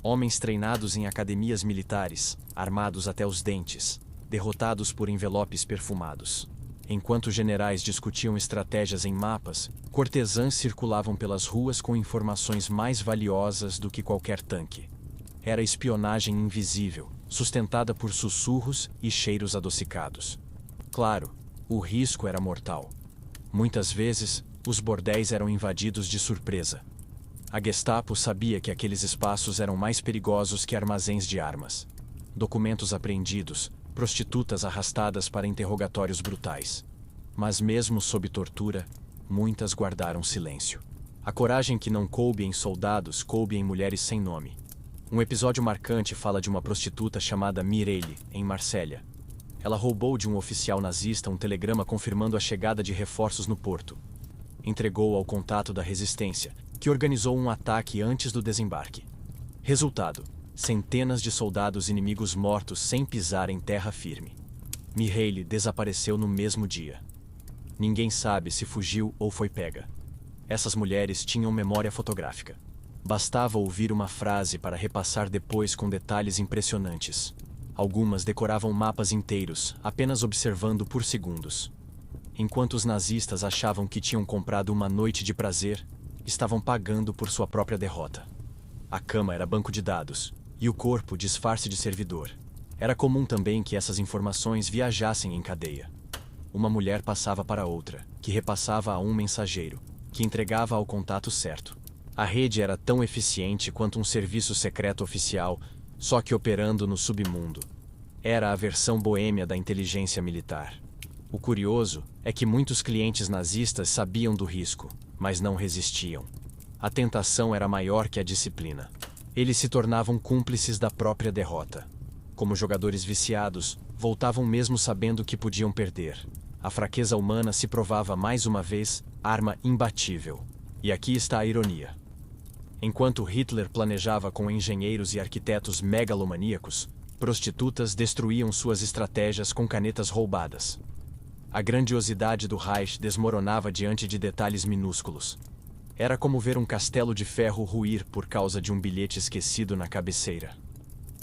Homens treinados em academias militares, armados até os dentes, derrotados por envelopes perfumados. Enquanto generais discutiam estratégias em mapas, cortesãs circulavam pelas ruas com informações mais valiosas do que qualquer tanque. Era espionagem invisível, sustentada por sussurros e cheiros adocicados. Claro, o risco era mortal. Muitas vezes, os bordéis eram invadidos de surpresa. A Gestapo sabia que aqueles espaços eram mais perigosos que armazéns de armas. Documentos apreendidos, prostitutas arrastadas para interrogatórios brutais. Mas mesmo sob tortura, muitas guardaram silêncio. A coragem que não coube em soldados coube em mulheres sem nome. Um episódio marcante fala de uma prostituta chamada Mireille, em Marsella. Ela roubou de um oficial nazista um telegrama confirmando a chegada de reforços no porto. Entregou ao contato da resistência, que organizou um ataque antes do desembarque. Resultado: centenas de soldados inimigos mortos sem pisar em terra firme. Mireille desapareceu no mesmo dia. Ninguém sabe se fugiu ou foi pega. Essas mulheres tinham memória fotográfica. Bastava ouvir uma frase para repassar depois com detalhes impressionantes. Algumas decoravam mapas inteiros, apenas observando por segundos. Enquanto os nazistas achavam que tinham comprado uma noite de prazer, estavam pagando por sua própria derrota. A cama era banco de dados, e o corpo disfarce de servidor. Era comum também que essas informações viajassem em cadeia. Uma mulher passava para outra, que repassava a um mensageiro, que entregava ao contato certo. A rede era tão eficiente quanto um serviço secreto oficial, só que operando no submundo. Era a versão boêmia da inteligência militar. O curioso é que muitos clientes nazistas sabiam do risco, mas não resistiam. A tentação era maior que a disciplina. Eles se tornavam cúmplices da própria derrota. Como jogadores viciados, voltavam mesmo sabendo que podiam perder. A fraqueza humana se provava mais uma vez arma imbatível. E aqui está a ironia. Enquanto Hitler planejava com engenheiros e arquitetos megalomaníacos, prostitutas destruíam suas estratégias com canetas roubadas. A grandiosidade do Reich desmoronava diante de detalhes minúsculos. Era como ver um castelo de ferro ruir por causa de um bilhete esquecido na cabeceira.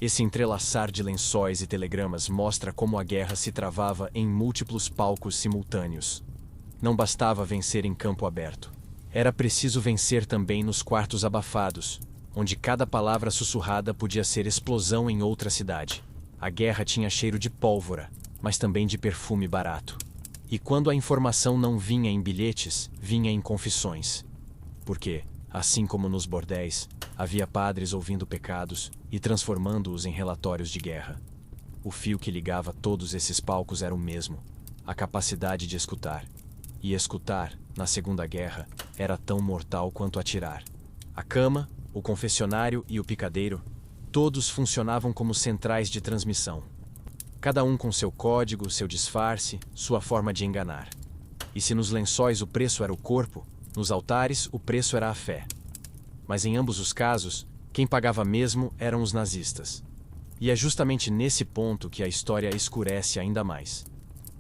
Esse entrelaçar de lençóis e telegramas mostra como a guerra se travava em múltiplos palcos simultâneos. Não bastava vencer em campo aberto. Era preciso vencer também nos quartos abafados, onde cada palavra sussurrada podia ser explosão em outra cidade. A guerra tinha cheiro de pólvora, mas também de perfume barato. E quando a informação não vinha em bilhetes, vinha em confissões. Porque, assim como nos bordéis, havia padres ouvindo pecados e transformando-os em relatórios de guerra. O fio que ligava todos esses palcos era o mesmo: a capacidade de escutar. E escutar, na Segunda Guerra, era tão mortal quanto atirar. A cama, o confessionário e o picadeiro, todos funcionavam como centrais de transmissão. Cada um com seu código, seu disfarce, sua forma de enganar. E se nos lençóis o preço era o corpo, nos altares o preço era a fé. Mas em ambos os casos, quem pagava mesmo eram os nazistas. E é justamente nesse ponto que a história escurece ainda mais.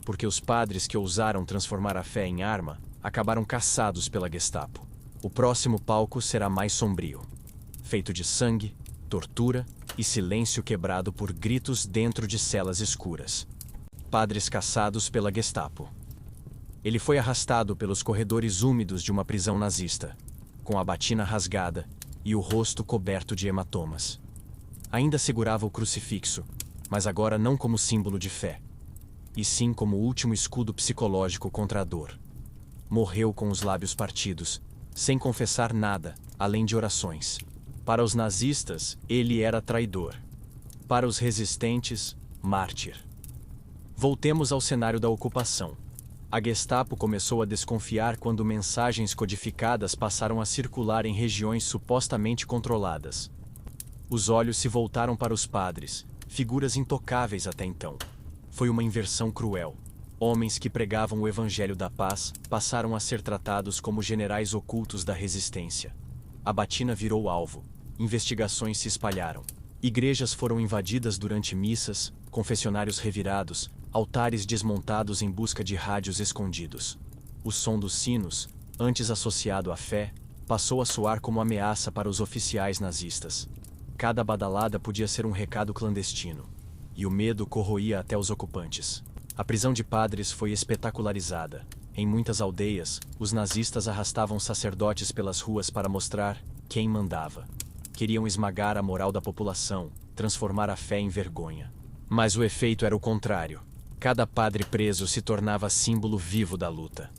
Porque os padres que ousaram transformar a fé em arma acabaram caçados pela Gestapo. O próximo palco será mais sombrio. Feito de sangue, tortura e silêncio quebrado por gritos dentro de celas escuras. Padres caçados pela Gestapo. Ele foi arrastado pelos corredores úmidos de uma prisão nazista, com a batina rasgada e o rosto coberto de hematomas. Ainda segurava o crucifixo, mas agora não como símbolo de fé, e sim como último escudo psicológico contra a dor. Morreu com os lábios partidos, sem confessar nada, além de orações. Para os nazistas, ele era traidor. Para os resistentes, mártir. Voltemos ao cenário da ocupação. A Gestapo começou a desconfiar quando mensagens codificadas passaram a circular em regiões supostamente controladas. Os olhos se voltaram para os padres, figuras intocáveis até então. Foi uma inversão cruel. Homens que pregavam o evangelho da paz passaram a ser tratados como generais ocultos da resistência. A batina virou alvo. Investigações se espalharam. Igrejas foram invadidas durante missas, confessionários revirados, altares desmontados em busca de rádios escondidos. O som dos sinos, antes associado à fé, passou a soar como ameaça para os oficiais nazistas. Cada badalada podia ser um recado clandestino. E o medo corroía até os ocupantes. A prisão de padres foi espetacularizada. Em muitas aldeias, os nazistas arrastavam sacerdotes pelas ruas para mostrar quem mandava. Queriam esmagar a moral da população, transformar a fé em vergonha. Mas o efeito era o contrário. Cada padre preso se tornava símbolo vivo da luta.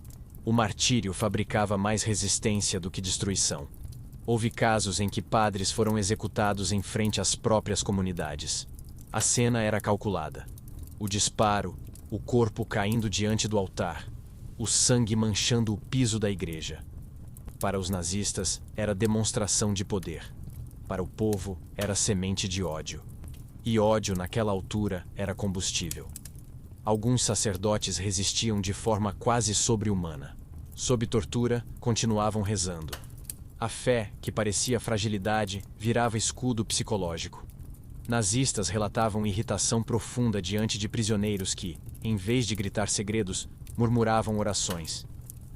O martírio fabricava mais resistência do que destruição. Houve casos em que padres foram executados em frente às próprias comunidades. A cena era calculada. O disparo, o corpo caindo diante do altar, o sangue manchando o piso da igreja. Para os nazistas, era demonstração de poder. Para o povo, era semente de ódio. E ódio, naquela altura, era combustível. Alguns sacerdotes resistiam de forma quase sobre-humana. Sob tortura, continuavam rezando. A fé, que parecia fragilidade, virava escudo psicológico. Nazistas relatavam irritação profunda diante de prisioneiros que, em vez de gritar segredos, murmuravam orações.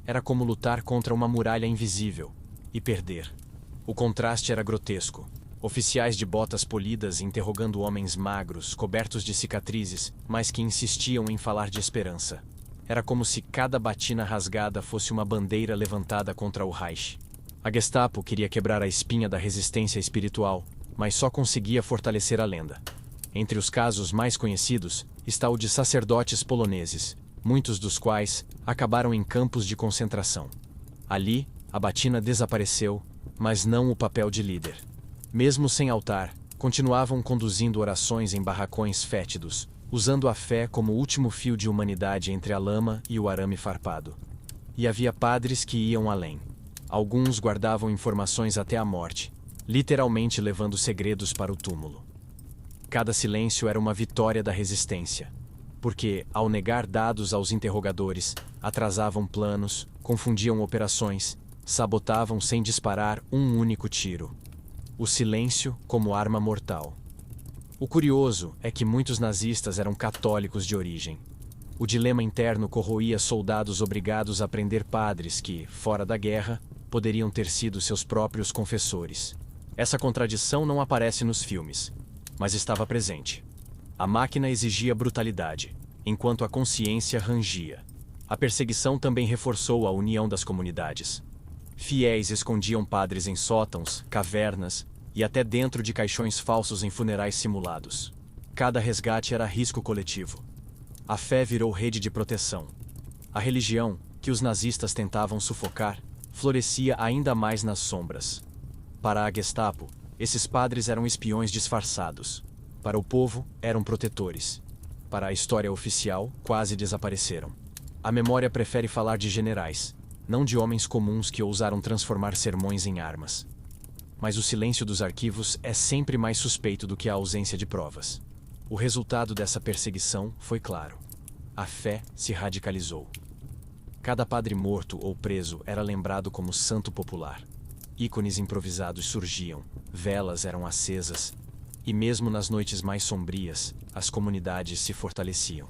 Era como lutar contra uma muralha invisível e perder. O contraste era grotesco. Oficiais de botas polidas interrogando homens magros, cobertos de cicatrizes, mas que insistiam em falar de esperança. Era como se cada batina rasgada fosse uma bandeira levantada contra o Reich. A Gestapo queria quebrar a espinha da resistência espiritual, mas só conseguia fortalecer a lenda. Entre os casos mais conhecidos está o de sacerdotes poloneses, muitos dos quais acabaram em campos de concentração. Ali, a batina desapareceu, mas não o papel de líder. Mesmo sem altar, continuavam conduzindo orações em barracões fétidos, usando a fé como último fio de humanidade entre a lama e o arame farpado. E havia padres que iam além. Alguns guardavam informações até a morte, literalmente levando segredos para o túmulo. Cada silêncio era uma vitória da resistência, porque, ao negar dados aos interrogadores, atrasavam planos, confundiam operações, sabotavam sem disparar um único tiro. O silêncio como arma mortal. O curioso é que muitos nazistas eram católicos de origem. O dilema interno corroía soldados obrigados a prender padres que, fora da guerra, poderiam ter sido seus próprios confessores. Essa contradição não aparece nos filmes, mas estava presente. A máquina exigia brutalidade, enquanto a consciência rangia. A perseguição também reforçou a união das comunidades. Fiéis escondiam padres em sótãos, cavernas e até dentro de caixões falsos em funerais simulados. Cada resgate era risco coletivo. A fé virou rede de proteção. A religião, que os nazistas tentavam sufocar, florescia ainda mais nas sombras. Para a Gestapo, esses padres eram espiões disfarçados. Para o povo, eram protetores. Para a história oficial, quase desapareceram. A memória prefere falar de generais, não de homens comuns que ousaram transformar sermões em armas. Mas o silêncio dos arquivos é sempre mais suspeito do que a ausência de provas. O resultado dessa perseguição foi claro. A fé se radicalizou. Cada padre morto ou preso era lembrado como santo popular. Ícones improvisados surgiam, velas eram acesas, e mesmo nas noites mais sombrias, as comunidades se fortaleciam.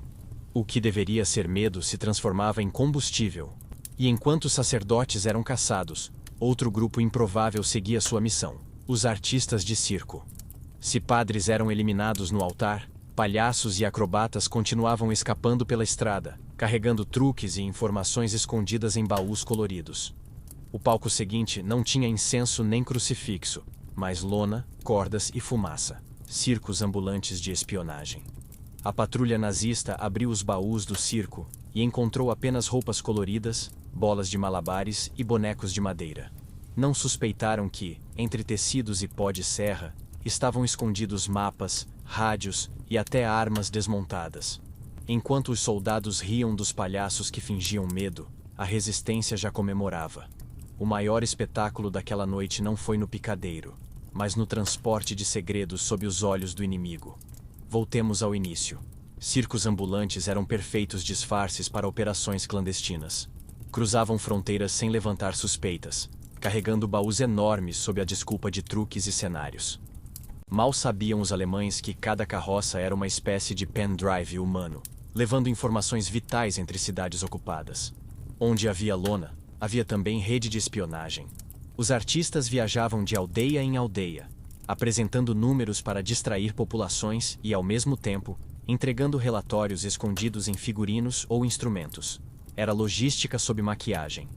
O que deveria ser medo se transformava em combustível. E enquanto os sacerdotes eram caçados, outro grupo improvável seguia sua missão: os artistas de circo. Se padres eram eliminados no altar, palhaços e acrobatas continuavam escapando pela estrada, carregando truques e informações escondidas em baús coloridos. O palco seguinte não tinha incenso nem crucifixo, mas lona, cordas e fumaça. Circos ambulantes de espionagem. A patrulha nazista abriu os baús do circo e encontrou apenas roupas coloridas, bolas de malabares e bonecos de madeira. Não suspeitaram que, entre tecidos e pó de serra, estavam escondidos mapas, rádios e até armas desmontadas. Enquanto os soldados riam dos palhaços que fingiam medo, a resistência já comemorava. O maior espetáculo daquela noite não foi no picadeiro, mas no transporte de segredos sob os olhos do inimigo. Voltemos ao início. Circos ambulantes eram perfeitos disfarces para operações clandestinas. Cruzavam fronteiras sem levantar suspeitas, carregando baús enormes sob a desculpa de truques e cenários. Mal sabiam os alemães que cada carroça era uma espécie de pendrive humano, levando informações vitais entre cidades ocupadas. Onde havia lona, havia também rede de espionagem. Os artistas viajavam de aldeia em aldeia, apresentando números para distrair populações e, ao mesmo tempo, entregando relatórios escondidos em figurinos ou instrumentos. Era logística sob maquiagem.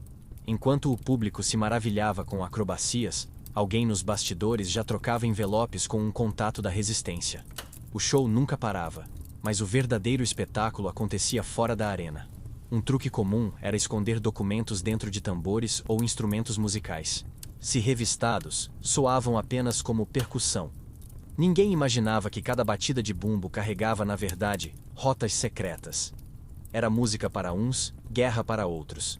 Enquanto o público se maravilhava com acrobacias, alguém nos bastidores já trocava envelopes com um contato da resistência. O show nunca parava, mas o verdadeiro espetáculo acontecia fora da arena. Um truque comum era esconder documentos dentro de tambores ou instrumentos musicais. Se revistados, soavam apenas como percussão. Ninguém imaginava que cada batida de bumbo carregava, na verdade, rotas secretas. Era música para uns, guerra para outros.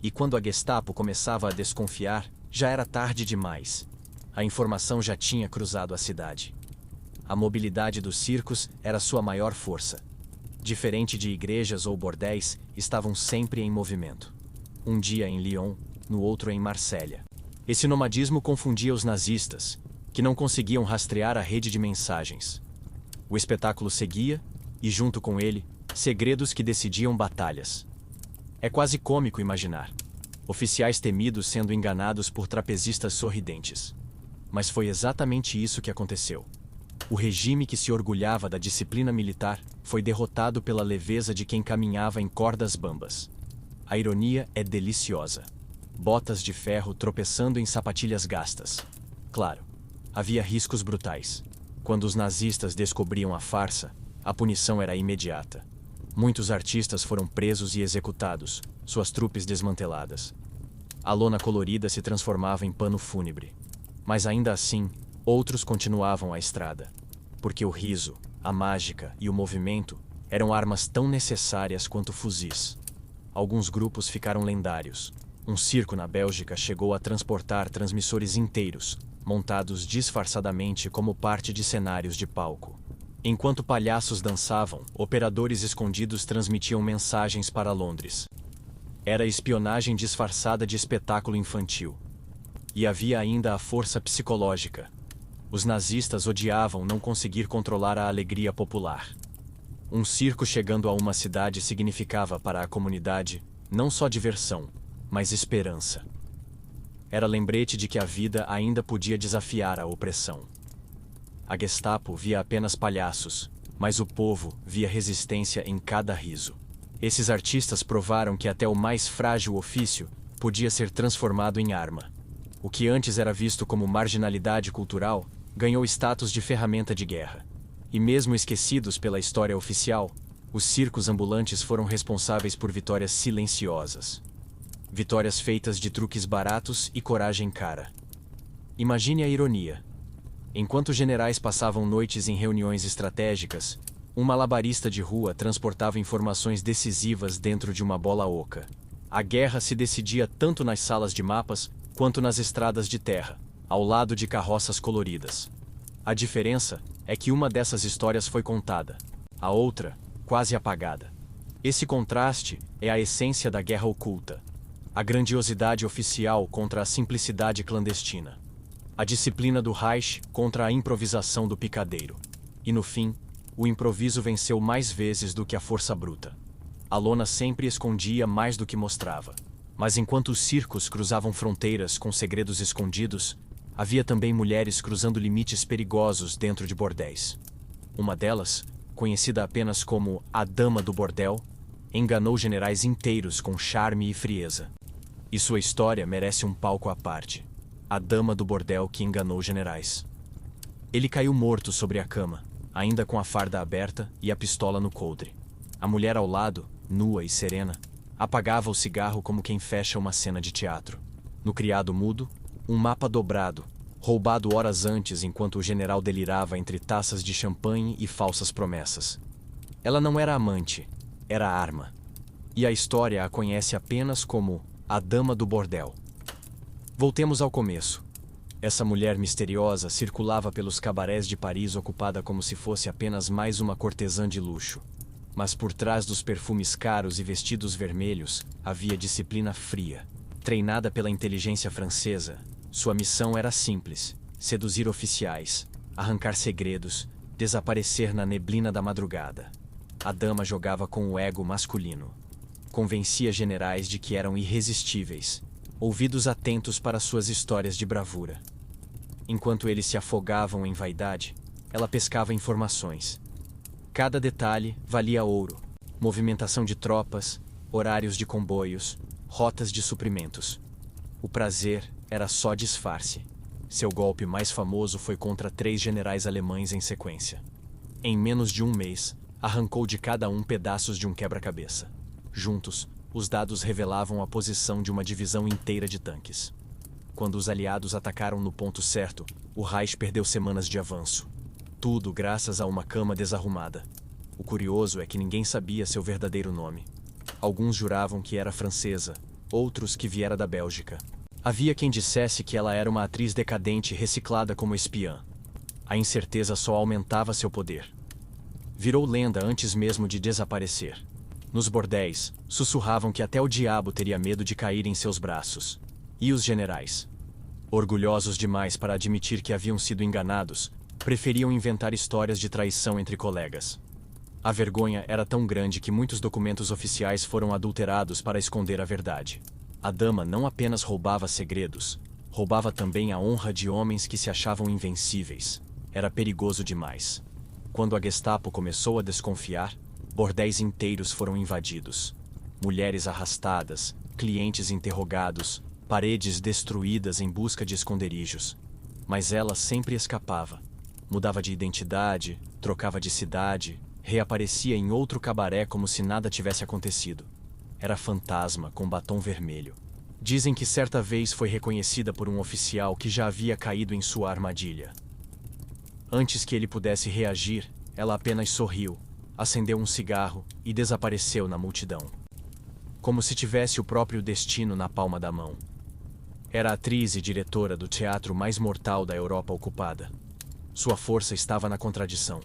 E quando a Gestapo começava a desconfiar, já era tarde demais. A informação já tinha cruzado a cidade. A mobilidade dos circos era sua maior força. Diferente de igrejas ou bordéis, estavam sempre em movimento. Um dia em Lyon, no outro em Marsella. Esse nomadismo confundia os nazistas, que não conseguiam rastrear a rede de mensagens. O espetáculo seguia, e junto com ele, segredos que decidiam batalhas. É quase cômico imaginar. Oficiais temidos sendo enganados por trapezistas sorridentes. Mas foi exatamente isso que aconteceu. O regime que se orgulhava da disciplina militar foi derrotado pela leveza de quem caminhava em cordas bambas. A ironia é deliciosa. Botas de ferro tropeçando em sapatilhas gastas. Claro, havia riscos brutais. Quando os nazistas descobriam a farsa, a punição era imediata. Muitos artistas foram presos e executados, suas trupes desmanteladas. A lona colorida se transformava em pano fúnebre. Mas ainda assim, outros continuavam a estrada. Porque o riso, a mágica e o movimento eram armas tão necessárias quanto fuzis. Alguns grupos ficaram lendários. Um circo na Bélgica chegou a transportar transmissores inteiros, montados disfarçadamente como parte de cenários de palco. Enquanto palhaços dançavam, operadores escondidos transmitiam mensagens para Londres. Era espionagem disfarçada de espetáculo infantil. E havia ainda a força psicológica. Os nazistas odiavam não conseguir controlar a alegria popular. Um circo chegando a uma cidade significava para a comunidade não só diversão, mas esperança. Era lembrete de que a vida ainda podia desafiar a opressão. A Gestapo via apenas palhaços, mas o povo via resistência em cada riso. Esses artistas provaram que até o mais frágil ofício podia ser transformado em arma. O que antes era visto como marginalidade cultural ganhou status de ferramenta de guerra. E mesmo esquecidos pela história oficial, os circos ambulantes foram responsáveis por vitórias silenciosas. Vitórias feitas de truques baratos e coragem cara. Imagine a ironia. Enquanto generais passavam noites em reuniões estratégicas, um malabarista de rua transportava informações decisivas dentro de uma bola oca. A guerra se decidia tanto nas salas de mapas quanto nas estradas de terra, ao lado de carroças coloridas. A diferença é que uma dessas histórias foi contada, a outra, quase apagada. Esse contraste é a essência da guerra oculta. A grandiosidade oficial contra a simplicidade clandestina. A disciplina do Reich contra a improvisação do picadeiro. E no fim, o improviso venceu mais vezes do que a força bruta. A lona sempre escondia mais do que mostrava. Mas enquanto os circos cruzavam fronteiras com segredos escondidos, havia também mulheres cruzando limites perigosos dentro de bordéis. Uma delas, conhecida apenas como a Dama do Bordel, enganou generais inteiros com charme e frieza. E sua história merece um palco à parte. A Dama do Bordel que enganou generais. Ele caiu morto sobre a cama, ainda com a farda aberta e a pistola no coldre. A mulher ao lado, nua e serena, apagava o cigarro como quem fecha uma cena de teatro. No criado mudo, um mapa dobrado, roubado horas antes enquanto o general delirava entre taças de champanhe e falsas promessas. Ela não era amante, era arma. E a história a conhece apenas como a Dama do Bordel. Voltemos ao começo. Essa mulher misteriosa circulava pelos cabarés de Paris ocupada como se fosse apenas mais uma cortesã de luxo. Mas por trás dos perfumes caros e vestidos vermelhos, havia disciplina fria. Treinada pela inteligência francesa, sua missão era simples: seduzir oficiais, arrancar segredos, desaparecer na neblina da madrugada. A dama jogava com o ego masculino. Convencia generais de que eram irresistíveis, ouvidos atentos para suas histórias de bravura. Enquanto eles se afogavam em vaidade, ela pescava informações. Cada detalhe valia ouro: movimentação de tropas, horários de comboios, rotas de suprimentos. O prazer era só disfarce. Seu golpe mais famoso foi contra 3 generais alemães em sequência. Em menos de um mês, arrancou de cada um pedaços de um quebra-cabeça. Juntos, os dados revelavam a posição de uma divisão inteira de tanques. Quando os aliados atacaram no ponto certo, o Reich perdeu semanas de avanço. Tudo graças a uma cama desarrumada. O curioso é que ninguém sabia seu verdadeiro nome. Alguns juravam que era francesa, outros que viera da Bélgica. Havia quem dissesse que ela era uma atriz decadente reciclada como espiã. A incerteza só aumentava seu poder. Virou lenda antes mesmo de desaparecer. Nos bordéis, sussurravam que até o diabo teria medo de cair em seus braços. E os generais? Orgulhosos demais para admitir que haviam sido enganados, preferiam inventar histórias de traição entre colegas. A vergonha era tão grande que muitos documentos oficiais foram adulterados para esconder a verdade. A dama não apenas roubava segredos, roubava também a honra de homens que se achavam invencíveis. Era perigoso demais. Quando a Gestapo começou a desconfiar, bordéis inteiros foram invadidos. Mulheres arrastadas, clientes interrogados, paredes destruídas em busca de esconderijos. Mas ela sempre escapava. Mudava de identidade, trocava de cidade, reaparecia em outro cabaré como se nada tivesse acontecido. Era fantasma com batom vermelho. Dizem que certa vez foi reconhecida por um oficial que já havia caído em sua armadilha. Antes que ele pudesse reagir, ela apenas sorriu, acendeu um cigarro e desapareceu na multidão. Como se tivesse o próprio destino na palma da mão. Era atriz e diretora do teatro mais mortal da Europa ocupada. Sua força estava na contradição.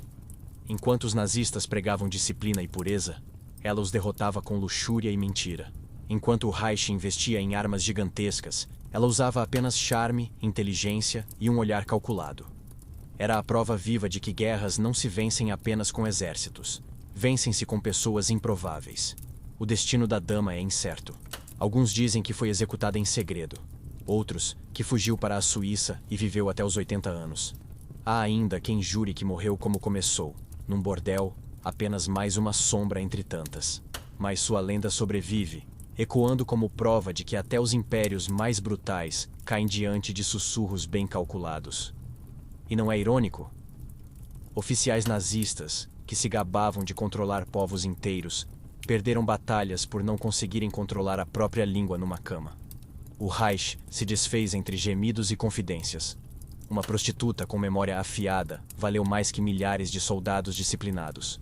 Enquanto os nazistas pregavam disciplina e pureza, ela os derrotava com luxúria e mentira. Enquanto o Reich investia em armas gigantescas, ela usava apenas charme, inteligência e um olhar calculado. Era a prova viva de que guerras não se vencem apenas com exércitos. Vencem-se com pessoas improváveis. O destino da dama é incerto. Alguns dizem que foi executada em segredo. Outros, que fugiu para a Suíça e viveu até os 80 anos. Há ainda quem jure que morreu como começou, num bordel, apenas mais uma sombra entre tantas. Mas sua lenda sobrevive, ecoando como prova de que até os impérios mais brutais caem diante de sussurros bem calculados. E não é irônico? Oficiais nazistas, que se gabavam de controlar povos inteiros, perderam batalhas por não conseguirem controlar a própria língua numa cama. O Reich se desfez entre gemidos e confidências. Uma prostituta com memória afiada valeu mais que milhares de soldados disciplinados.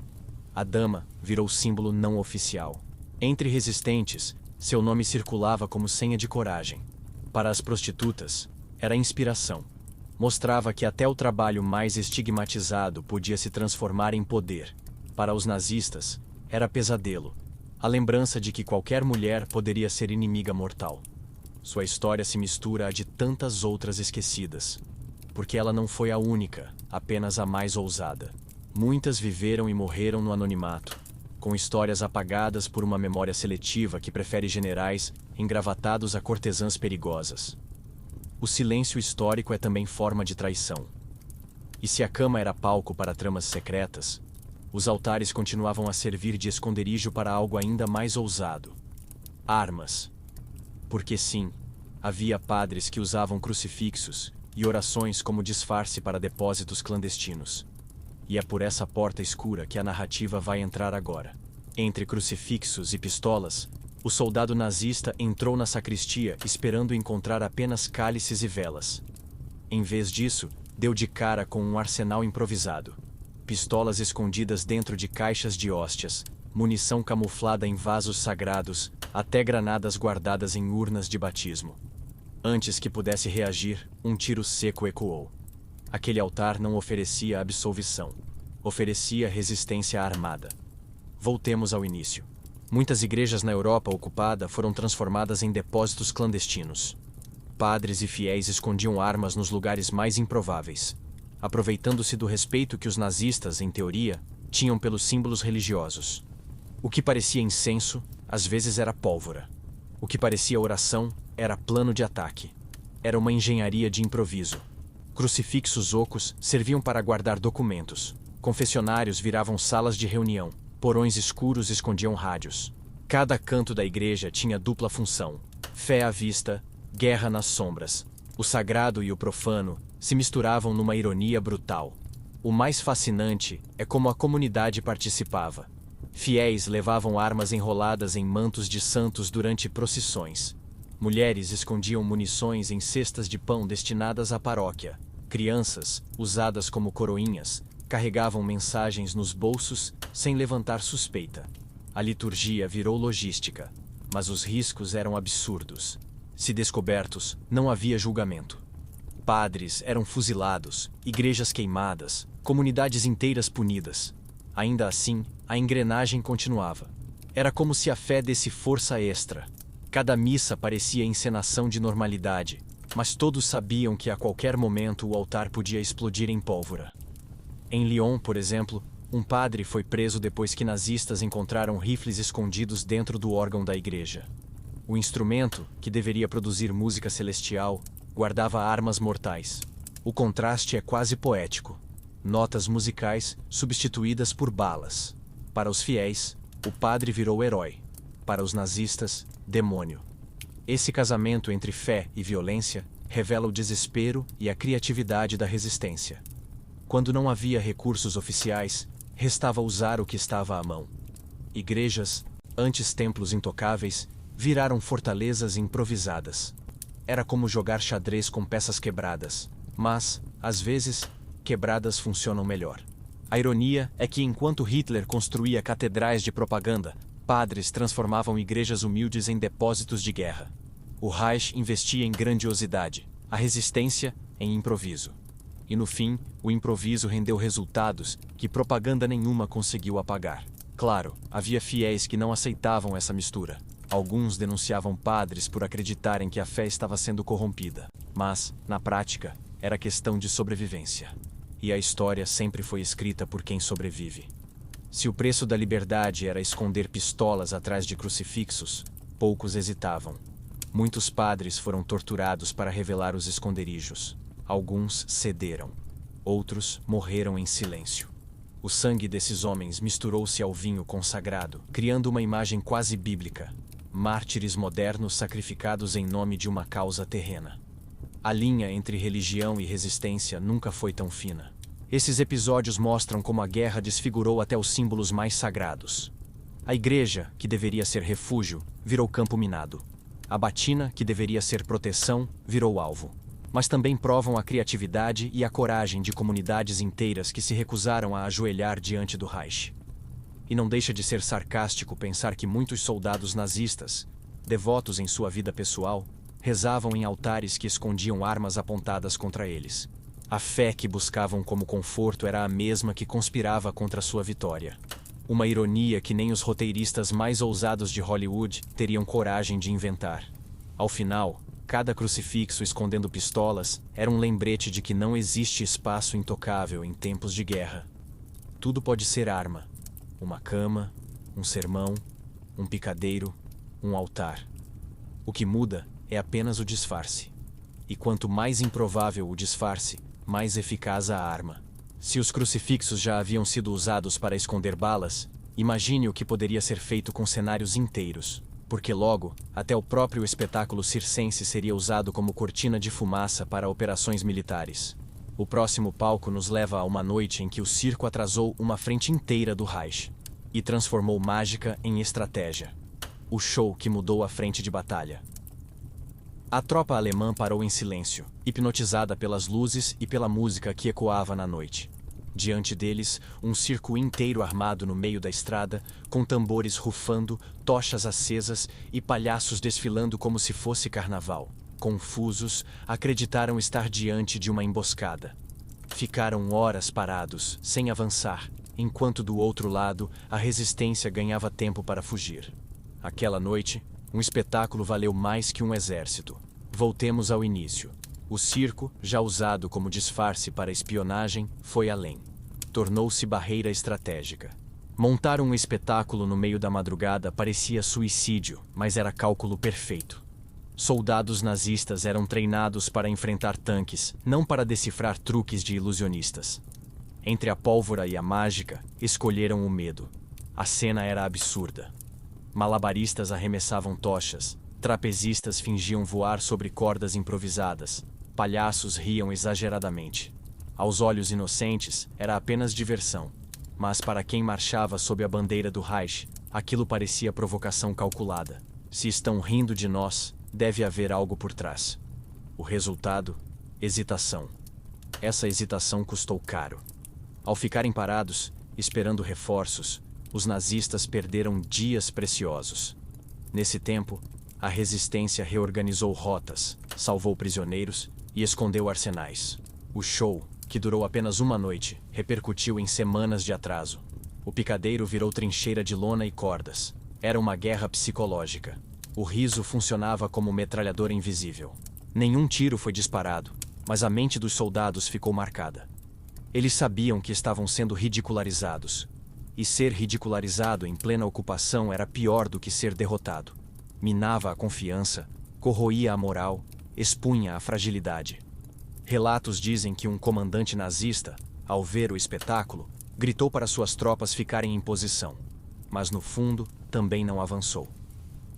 A dama virou símbolo não oficial. Entre resistentes, seu nome circulava como senha de coragem. Para as prostitutas, era inspiração. Mostrava que até o trabalho mais estigmatizado podia se transformar em poder. Para os nazistas, era pesadelo. A lembrança de que qualquer mulher poderia ser inimiga mortal. Sua história se mistura à de tantas outras esquecidas. Porque ela não foi a única, apenas a mais ousada. Muitas viveram e morreram no anonimato, com histórias apagadas por uma memória seletiva que prefere generais engravatados a cortesãs perigosas. O silêncio histórico é também forma de traição. E se a cama era palco para tramas secretas, os altares continuavam a servir de esconderijo para algo ainda mais ousado. Armas. Porque sim, havia padres que usavam crucifixos e orações como disfarce para depósitos clandestinos. E é por essa porta escura que a narrativa vai entrar agora. Entre crucifixos e pistolas, o soldado nazista entrou na sacristia esperando encontrar apenas cálices e velas. Em vez disso, deu de cara com um arsenal improvisado. Pistolas escondidas dentro de caixas de hóstias, munição camuflada em vasos sagrados, até granadas guardadas em urnas de batismo. Antes que pudesse reagir, um tiro seco ecoou. Aquele altar não oferecia absolvição. Oferecia resistência armada. Voltemos ao início. Muitas igrejas na Europa ocupada foram transformadas em depósitos clandestinos. Padres e fiéis escondiam armas nos lugares mais improváveis, aproveitando-se do respeito que os nazistas, em teoria, tinham pelos símbolos religiosos. O que parecia incenso, às vezes era pólvora. O que parecia oração, era plano de ataque. Era uma engenharia de improviso. Crucifixos ocos serviam para guardar documentos. Confessionários viravam salas de reunião. Porões escuros escondiam rádios. Cada canto da igreja tinha dupla função: fé à vista, guerra nas sombras. O sagrado e o profano se misturavam numa ironia brutal. O mais fascinante é como a comunidade participava. Fiéis levavam armas enroladas em mantos de santos durante procissões. Mulheres escondiam munições em cestas de pão destinadas à paróquia. Crianças, usadas como coroinhas, carregavam mensagens nos bolsos sem levantar suspeita. A liturgia virou logística, mas os riscos eram absurdos. Se descobertos, não havia julgamento. Padres eram fuzilados, igrejas queimadas, comunidades inteiras punidas. Ainda assim, a engrenagem continuava. Era como se a fé desse força extra. Cada missa parecia encenação de normalidade, mas todos sabiam que a qualquer momento o altar podia explodir em pólvora. Em Lyon, por exemplo, um padre foi preso depois que nazistas encontraram rifles escondidos dentro do órgão da igreja. O instrumento, que deveria produzir música celestial, guardava armas mortais. O contraste é quase poético. Notas musicais substituídas por balas. Para os fiéis, o padre virou herói. Para os nazistas, demônio. Esse casamento entre fé e violência revela o desespero e a criatividade da resistência. Quando não havia recursos oficiais, restava usar o que estava à mão. Igrejas, antes templos intocáveis, viraram fortalezas improvisadas. Era como jogar xadrez com peças quebradas, mas, às vezes, quebradas funcionam melhor. A ironia é que enquanto Hitler construía catedrais de propaganda, padres transformavam igrejas humildes em depósitos de guerra. O Reich investia em grandiosidade, a resistência em improviso. E no fim, o improviso rendeu resultados que propaganda nenhuma conseguiu apagar. Claro, havia fiéis que não aceitavam essa mistura. Alguns denunciavam padres por acreditarem que a fé estava sendo corrompida. Mas, na prática, era questão de sobrevivência. E a história sempre foi escrita por quem sobrevive. Se o preço da liberdade era esconder pistolas atrás de crucifixos, poucos hesitavam. Muitos padres foram torturados para revelar os esconderijos. Alguns cederam. Outros morreram em silêncio. O sangue desses homens misturou-se ao vinho consagrado, criando uma imagem quase bíblica. Mártires modernos sacrificados em nome de uma causa terrena. A linha entre religião e resistência nunca foi tão fina. Esses episódios mostram como a guerra desfigurou até os símbolos mais sagrados. A igreja, que deveria ser refúgio, virou campo minado. A batina, que deveria ser proteção, virou alvo. Mas também provam a criatividade e a coragem de comunidades inteiras que se recusaram a ajoelhar diante do Reich. E não deixa de ser sarcástico pensar que muitos soldados nazistas, devotos em sua vida pessoal, rezavam em altares que escondiam armas apontadas contra eles. A fé que buscavam como conforto era a mesma que conspirava contra sua vitória. Uma ironia que nem os roteiristas mais ousados de Hollywood teriam coragem de inventar. Ao final, cada crucifixo escondendo pistolas era um lembrete de que não existe espaço intocável em tempos de guerra. Tudo pode ser arma. Uma cama, um sermão, um picadeiro, um altar. O que muda é apenas o disfarce. E quanto mais improvável o disfarce, mais eficaz a arma. Se os crucifixos já haviam sido usados para esconder balas, imagine o que poderia ser feito com cenários inteiros. Porque logo, até o próprio espetáculo circense seria usado como cortina de fumaça para operações militares. O próximo palco nos leva a uma noite em que o circo atrasou uma frente inteira do Reich e transformou mágica em estratégia. O show que mudou a frente de batalha. A tropa alemã parou em silêncio, hipnotizada pelas luzes e pela música que ecoava na noite. Diante deles, um circo inteiro armado no meio da estrada, com tambores rufando, tochas acesas e palhaços desfilando como se fosse carnaval. Confusos, acreditaram estar diante de uma emboscada. Ficaram horas parados, sem avançar, enquanto do outro lado a resistência ganhava tempo para fugir. Aquela noite, um espetáculo valeu mais que um exército. Voltemos ao início. O circo, já usado como disfarce para espionagem, foi além. Tornou-se barreira estratégica. Montar um espetáculo no meio da madrugada parecia suicídio, mas era cálculo perfeito. Soldados nazistas eram treinados para enfrentar tanques, não para decifrar truques de ilusionistas. Entre a pólvora e a mágica, escolheram o medo. A cena era absurda. Malabaristas arremessavam tochas, trapezistas fingiam voar sobre cordas improvisadas, palhaços riam exageradamente. Aos olhos inocentes, era apenas diversão. Mas para quem marchava sob a bandeira do Reich, aquilo parecia provocação calculada. Se estão rindo de nós, deve haver algo por trás. O resultado? Hesitação. Essa hesitação custou caro. Ao ficarem parados, esperando reforços, os nazistas perderam dias preciosos. Nesse tempo, a resistência reorganizou rotas, salvou prisioneiros e escondeu arsenais. O show, que durou apenas uma noite, repercutiu em semanas de atraso. O picadeiro virou trincheira de lona e cordas. Era uma guerra psicológica. O riso funcionava como metralhadora invisível. Nenhum tiro foi disparado, mas a mente dos soldados ficou marcada. Eles sabiam que estavam sendo ridicularizados. E ser ridicularizado em plena ocupação era pior do que ser derrotado. Minava a confiança, corroía a moral, expunha a fragilidade. Relatos dizem que um comandante nazista, ao ver o espetáculo, gritou para suas tropas ficarem em posição. Mas no fundo, também não avançou.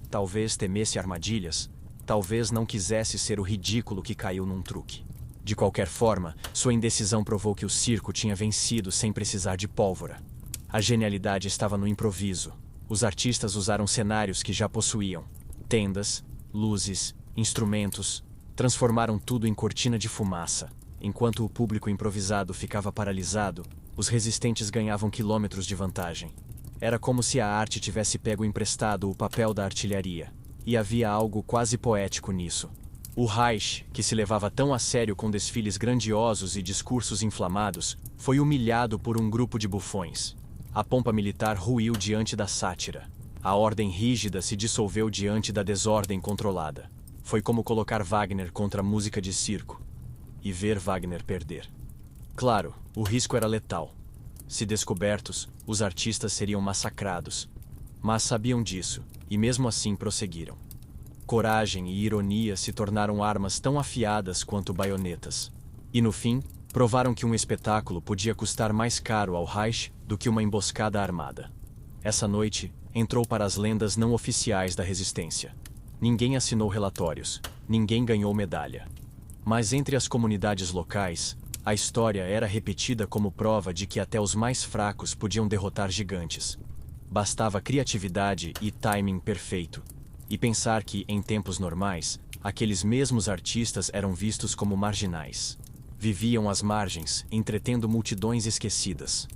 Talvez temesse armadilhas, talvez não quisesse ser o ridículo que caiu num truque. De qualquer forma, sua indecisão provou que o circo tinha vencido sem precisar de pólvora. A genialidade estava no improviso. Os artistas usaram cenários que já possuíam. Tendas, luzes, instrumentos, transformaram tudo em cortina de fumaça. Enquanto o público improvisado ficava paralisado, os resistentes ganhavam quilômetros de vantagem. Era como se a arte tivesse pego emprestado o papel da artilharia. E havia algo quase poético nisso. O Reich, que se levava tão a sério com desfiles grandiosos e discursos inflamados, foi humilhado por um grupo de bufões. A pompa militar ruiu diante da sátira. A ordem rígida se dissolveu diante da desordem controlada. Foi como colocar Wagner contra a música de circo. E ver Wagner perder. Claro, o risco era letal. Se descobertos, os artistas seriam massacrados. Mas sabiam disso, e mesmo assim prosseguiram. Coragem e ironia se tornaram armas tão afiadas quanto baionetas. E no fim, provaram que um espetáculo podia custar mais caro ao Reich do que uma emboscada armada. Essa noite, entrou para as lendas não oficiais da resistência. Ninguém assinou relatórios, ninguém ganhou medalha. Mas entre as comunidades locais, a história era repetida como prova de que até os mais fracos podiam derrotar gigantes. Bastava criatividade e timing perfeito. E pensar que, em tempos normais, aqueles mesmos artistas eram vistos como marginais. Viviam às margens, entretendo multidões esquecidas.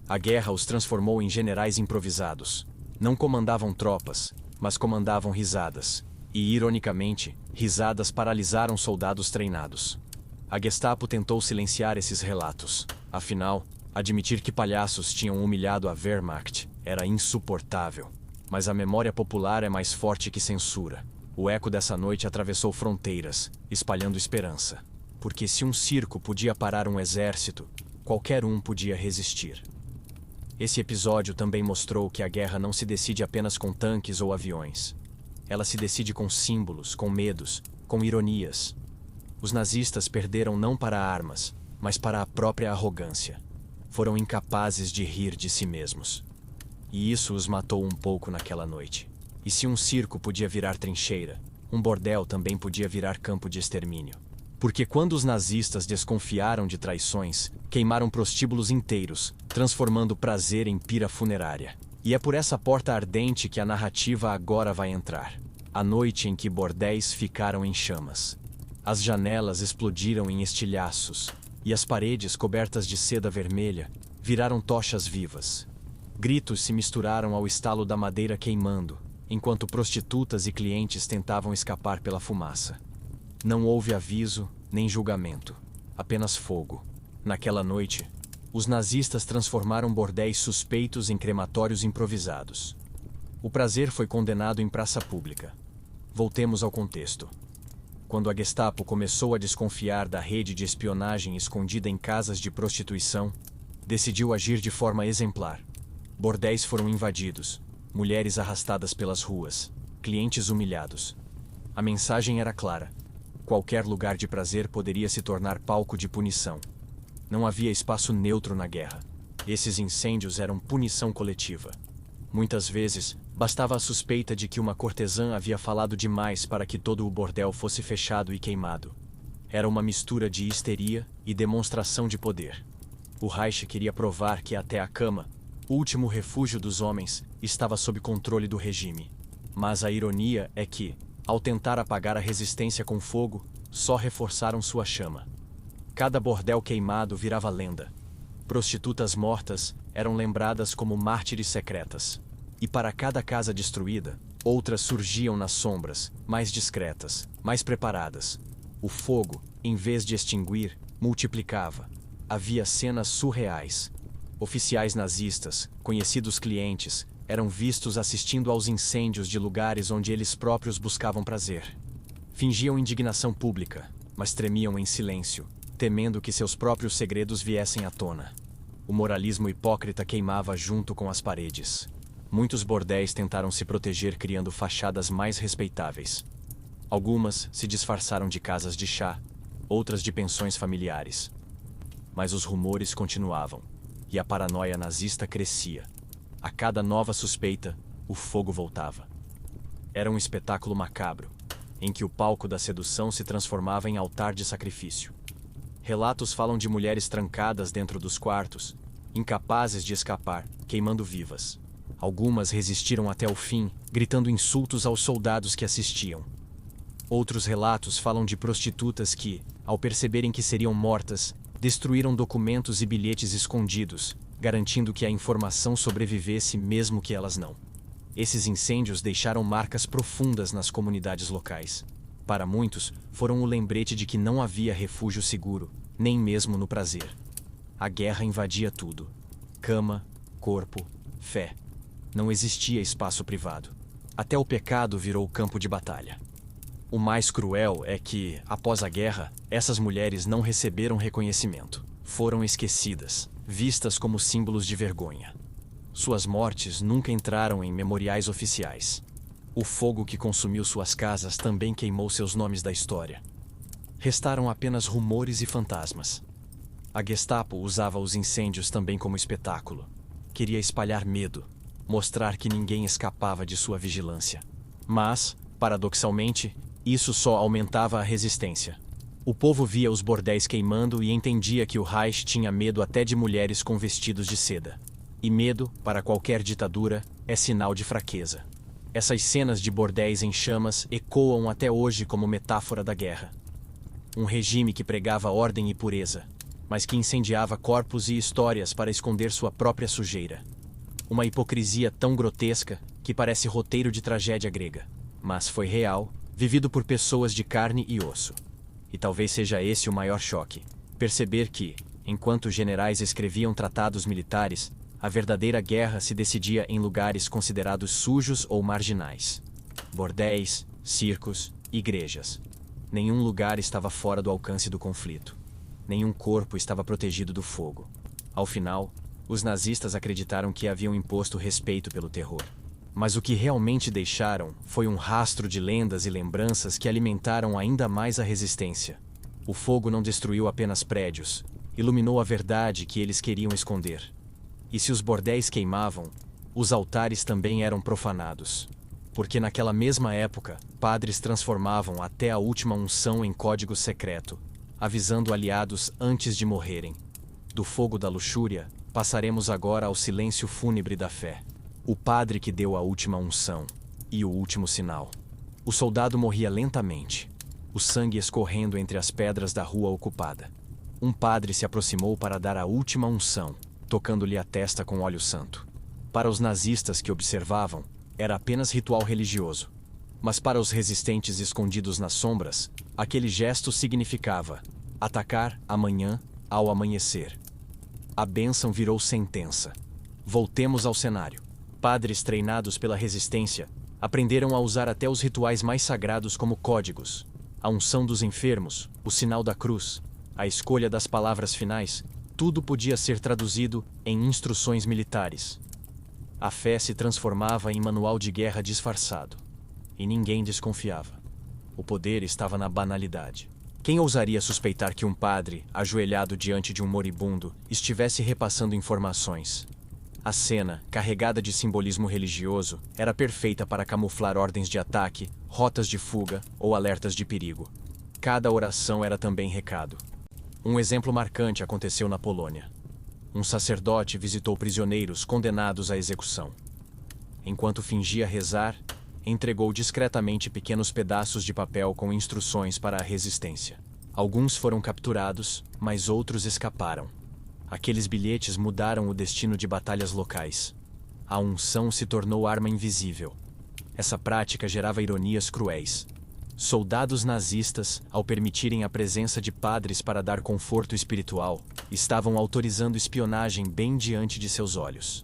A guerra os transformou em generais improvisados. Não comandavam tropas, mas comandavam risadas. E, ironicamente, risadas paralisaram soldados treinados. A Gestapo tentou silenciar esses relatos. Afinal, admitir que palhaços tinham humilhado a Wehrmacht era insuportável. Mas a memória popular é mais forte que censura. O eco dessa noite atravessou fronteiras, espalhando esperança. Porque se um circo podia parar um exército, qualquer um podia resistir. Esse episódio também mostrou que a guerra não se decide apenas com tanques ou aviões. Ela se decide com símbolos, com medos, com ironias. Os nazistas perderam não para armas, mas para a própria arrogância. Foram incapazes de rir de si mesmos. E isso os matou um pouco naquela noite. E se um circo podia virar trincheira, um bordel também podia virar campo de extermínio. Porque quando os nazistas desconfiaram de traições, queimaram prostíbulos inteiros, transformando prazer em pira funerária. E é por essa porta ardente que a narrativa agora vai entrar. A noite em que bordéis ficaram em chamas. As janelas explodiram em estilhaços, e as paredes cobertas de seda vermelha viraram tochas vivas. Gritos se misturaram ao estalo da madeira queimando, enquanto prostitutas e clientes tentavam escapar pela fumaça. Não houve aviso, nem julgamento. Apenas fogo. Naquela noite, os nazistas transformaram bordéis suspeitos em crematórios improvisados. O prazer foi condenado em praça pública. Voltemos ao contexto. Quando a Gestapo começou a desconfiar da rede de espionagem escondida em casas de prostituição, decidiu agir de forma exemplar. Bordéis foram invadidos, mulheres arrastadas pelas ruas, clientes humilhados. A mensagem era clara: qualquer lugar de prazer poderia se tornar palco de punição. Não havia espaço neutro na guerra. Esses incêndios eram punição coletiva. Muitas vezes, bastava a suspeita de que uma cortesã havia falado demais para que todo o bordel fosse fechado e queimado. Era uma mistura de histeria e demonstração de poder. O Reich queria provar que até a cama, o último refúgio dos homens, estava sob controle do regime. Mas a ironia é que, ao tentar apagar a resistência com fogo, só reforçaram sua chama. Cada bordel queimado virava lenda. Prostitutas mortas eram lembradas como mártires secretas. E para cada casa destruída, outras surgiam nas sombras, mais discretas, mais preparadas. O fogo, em vez de extinguir, multiplicava. Havia cenas surreais. Oficiais nazistas, conhecidos clientes, eram vistos assistindo aos incêndios de lugares onde eles próprios buscavam prazer. Fingiam indignação pública, mas tremiam em silêncio, temendo que seus próprios segredos viessem à tona. O moralismo hipócrita queimava junto com as paredes. Muitos bordéis tentaram se proteger criando fachadas mais respeitáveis. Algumas se disfarçaram de casas de chá, outras de pensões familiares. Mas os rumores continuavam, e a paranoia nazista crescia. A cada nova suspeita, o fogo voltava. Era um espetáculo macabro, em que o palco da sedução se transformava em altar de sacrifício. Relatos falam de mulheres trancadas dentro dos quartos, incapazes de escapar, queimando vivas. Algumas resistiram até o fim, gritando insultos aos soldados que assistiam. Outros relatos falam de prostitutas que, ao perceberem que seriam mortas, destruíram documentos e bilhetes escondidos, garantindo que a informação sobrevivesse mesmo que elas não. Esses incêndios deixaram marcas profundas nas comunidades locais. Para muitos, foram o lembrete de que não havia refúgio seguro, nem mesmo no prazer. A guerra invadia tudo: cama, corpo, fé. Não existia espaço privado. Até o pecado virou campo de batalha. O mais cruel é que, após a guerra, essas mulheres não receberam reconhecimento. Foram esquecidas, vistas como símbolos de vergonha. Suas mortes nunca entraram em memoriais oficiais. O fogo que consumiu suas casas também queimou seus nomes da história. Restaram apenas rumores e fantasmas. A Gestapo usava os incêndios também como espetáculo. Queria espalhar medo, mostrar que ninguém escapava de sua vigilância. Mas, paradoxalmente, isso só aumentava a resistência. O povo via os bordéis queimando e entendia que o Reich tinha medo até de mulheres com vestidos de seda. E medo, para qualquer ditadura, é sinal de fraqueza. Essas cenas de bordéis em chamas ecoam até hoje como metáfora da guerra. Um regime que pregava ordem e pureza, mas que incendiava corpos e histórias para esconder sua própria sujeira. Uma hipocrisia tão grotesca que parece roteiro de tragédia grega. Mas foi real, vivido por pessoas de carne e osso. E talvez seja esse o maior choque: perceber que, enquanto os generais escreviam tratados militares, a verdadeira guerra se decidia em lugares considerados sujos ou marginais. Bordéis, circos, igrejas. Nenhum lugar estava fora do alcance do conflito. Nenhum corpo estava protegido do fogo. Ao final, os nazistas acreditaram que haviam imposto respeito pelo terror. Mas o que realmente deixaram foi um rastro de lendas e lembranças que alimentaram ainda mais a resistência. O fogo não destruiu apenas prédios, iluminou a verdade que eles queriam esconder. E se os bordéis queimavam, os altares também eram profanados. Porque naquela mesma época, padres transformavam até a última unção em código secreto, avisando aliados antes de morrerem. Do fogo da luxúria, passaremos agora ao silêncio fúnebre da fé. O padre que deu a última unção e o último sinal. O soldado morria lentamente, o sangue escorrendo entre as pedras da rua ocupada. Um padre se aproximou para dar a última unção, tocando-lhe a testa com óleo santo. Para os nazistas que observavam, era apenas ritual religioso. Mas para os resistentes escondidos nas sombras, Aquele gesto significava atacar amanhã ao amanhecer. A bênção virou sentença. Voltemos ao cenário. Padres treinados pela resistência aprenderam a usar até os rituais mais sagrados como códigos. A unção dos enfermos, o sinal da cruz, a escolha das palavras finais, tudo podia ser traduzido em instruções militares. A fé se transformava em manual de guerra disfarçado. E ninguém desconfiava. O poder estava na banalidade. Quem ousaria suspeitar que um padre, ajoelhado diante de um moribundo, estivesse repassando informações? A cena, carregada de simbolismo religioso, era perfeita para camuflar ordens de ataque, rotas de fuga ou alertas de perigo. Cada oração era também recado. Um exemplo marcante aconteceu na Polônia. Um sacerdote visitou prisioneiros condenados à execução. Enquanto fingia rezar, entregou discretamente pequenos pedaços de papel com instruções para a resistência. Alguns foram capturados, mas outros escaparam. Aqueles bilhetes mudaram o destino de batalhas locais. A unção se tornou arma invisível. Essa prática gerava ironias cruéis. Soldados nazistas, ao permitirem a presença de padres para dar conforto espiritual, estavam autorizando espionagem bem diante de seus olhos.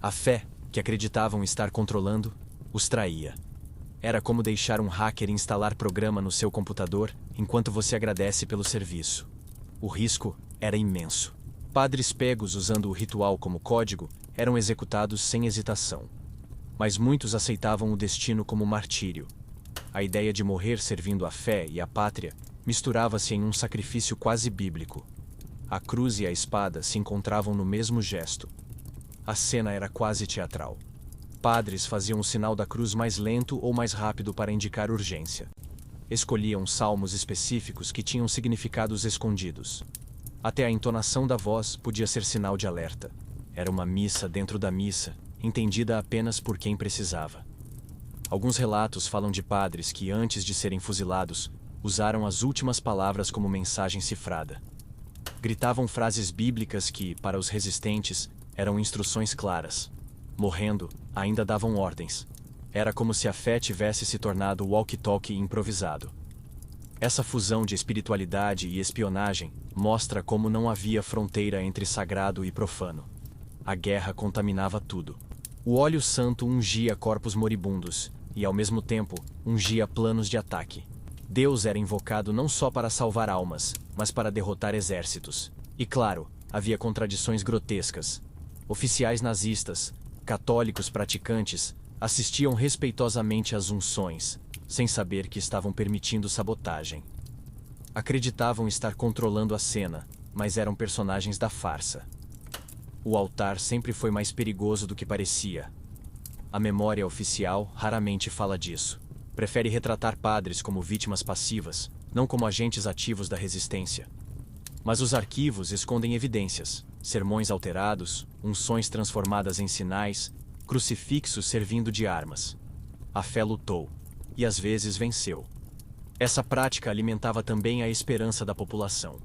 A fé, que acreditavam estar controlando, os traía. Era como deixar um hacker instalar programa no seu computador enquanto você agradece pelo serviço. O risco era imenso. Padres pegos usando o ritual como código eram executados sem hesitação. Mas muitos aceitavam o destino como martírio. A ideia de morrer servindo a fé e a pátria misturava-se em um sacrifício quase bíblico. A cruz e a espada se encontravam no mesmo gesto. A cena era quase teatral. Padres faziam o sinal da cruz mais lento ou mais rápido para indicar urgência. Escolhiam salmos específicos que tinham significados escondidos. Até a entonação da voz podia ser sinal de alerta. Era uma missa dentro da missa, entendida apenas por quem precisava. Alguns relatos falam de padres que, antes de serem fuzilados, usaram as últimas palavras como mensagem cifrada. Gritavam frases bíblicas que, para os resistentes, eram instruções claras. Morrendo, ainda davam ordens. Era como se a fé tivesse se tornado walkie-talkie improvisado. Essa fusão de espiritualidade e espionagem mostra como não havia fronteira entre sagrado e profano. A guerra contaminava tudo. O óleo santo ungia corpos moribundos e, ao mesmo tempo, ungia planos de ataque. Deus era invocado não só para salvar almas, mas para derrotar exércitos. E claro, havia contradições grotescas. Oficiais nazistas, católicos praticantes, assistiam respeitosamente às unções, sem saber que estavam permitindo sabotagem. Acreditavam estar controlando a cena, mas eram personagens da farsa. O altar sempre foi mais perigoso do que parecia. A memória oficial raramente fala disso. Prefere retratar padres como vítimas passivas, não como agentes ativos da resistência. Mas os arquivos escondem evidências: sermões alterados, unções transformadas em sinais, crucifixos servindo de armas. A fé lutou, e às vezes venceu. Essa prática alimentava também a esperança da população.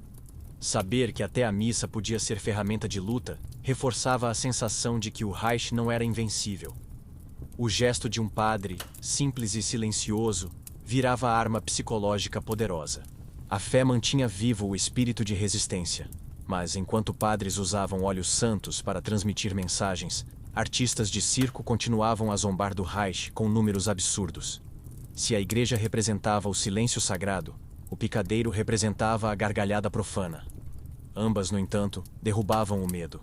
Saber que até a missa podia ser ferramenta de luta reforçava a sensação de que o Reich não era invencível. O gesto de um padre, simples e silencioso, virava arma psicológica poderosa. A fé mantinha vivo o espírito de resistência, mas enquanto padres usavam óleos santos para transmitir mensagens, artistas de circo continuavam a zombar do Reich com números absurdos. Se a igreja representava o silêncio sagrado, o picadeiro representava a gargalhada profana. Ambas, no entanto, derrubavam o medo.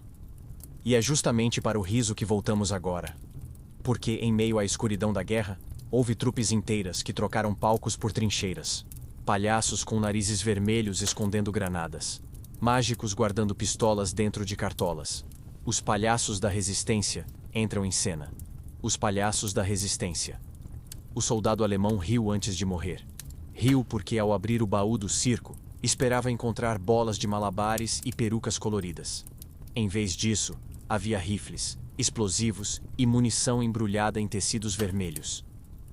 E é justamente para o riso que voltamos agora. Porque, em meio à escuridão da guerra, houve trupes inteiras que trocaram palcos por trincheiras. Palhaços com narizes vermelhos escondendo granadas. Mágicos guardando pistolas dentro de cartolas. Os palhaços da resistência entram em cena. Os palhaços da resistência. O soldado alemão riu antes de morrer. Riu porque, ao abrir o baú do circo, esperava encontrar bolas de malabares e perucas coloridas. Em vez disso, havia rifles, explosivos e munição embrulhada em tecidos vermelhos.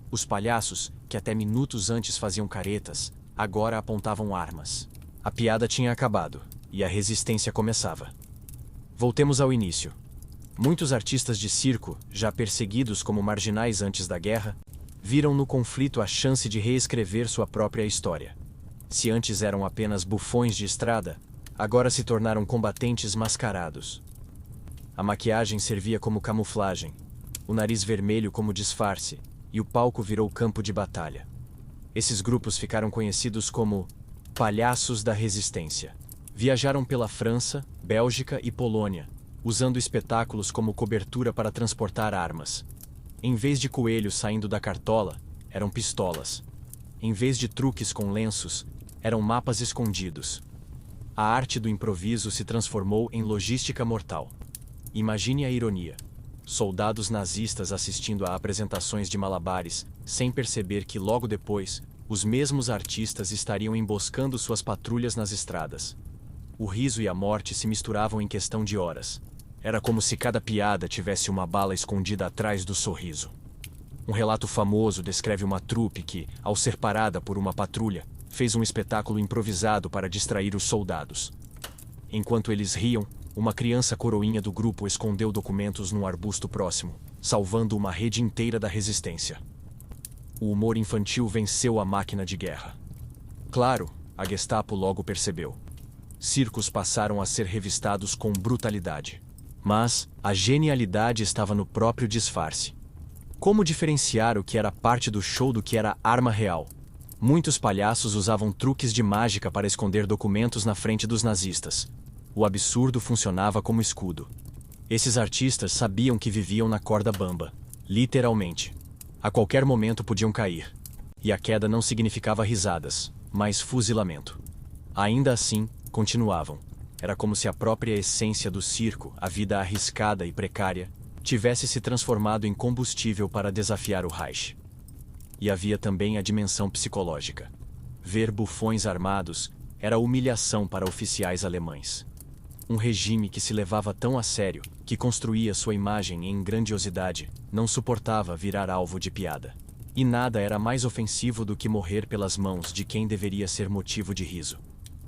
Os palhaços, que até minutos antes faziam caretas, agora apontavam armas. A piada tinha acabado, e a resistência começava. Voltemos ao início. Muitos artistas de circo, já perseguidos como marginais antes da guerra, viram no conflito a chance de reescrever sua própria história. Se antes eram apenas bufões de estrada, agora se tornaram combatentes mascarados. A maquiagem servia como camuflagem, o nariz vermelho como disfarce, e o palco virou campo de batalha. Esses grupos ficaram conhecidos como Palhaços da Resistência. Viajaram pela França, Bélgica e Polônia, usando espetáculos como cobertura para transportar armas. Em vez de coelhos saindo da cartola, eram pistolas. Em vez de truques com lenços, eram mapas escondidos. A arte do improviso se transformou em logística mortal. Imagine a ironia. Soldados nazistas assistindo a apresentações de malabares, sem perceber que logo depois, os mesmos artistas estariam emboscando suas patrulhas nas estradas. O riso e a morte se misturavam em questão de horas. Era como se cada piada tivesse uma bala escondida atrás do sorriso. Um relato famoso descreve uma trupe que, ao ser parada por uma patrulha, fez um espetáculo improvisado para distrair os soldados. Enquanto eles riam, uma criança coroinha do grupo escondeu documentos num arbusto próximo, salvando uma rede inteira da resistência. O humor infantil venceu a máquina de guerra. Claro, a Gestapo logo percebeu. Circos passaram a ser revistados com brutalidade. Mas a genialidade estava no próprio disfarce. Como diferenciar o que era parte do show do que era arma real? Muitos palhaços usavam truques de mágica para esconder documentos na frente dos nazistas. O absurdo funcionava como escudo. Esses artistas sabiam que viviam na corda bamba, literalmente. A qualquer momento podiam cair. E a queda não significava risadas, mas fuzilamento. Ainda assim, continuavam. Era como se a própria essência do circo, a vida arriscada e precária, tivesse se transformado em combustível para desafiar o Reich. E havia também a dimensão psicológica. Ver bufões armados era humilhação para oficiais alemães. Um regime que se levava tão a sério, que construía sua imagem em grandiosidade, não suportava virar alvo de piada. E nada era mais ofensivo do que morrer pelas mãos de quem deveria ser motivo de riso.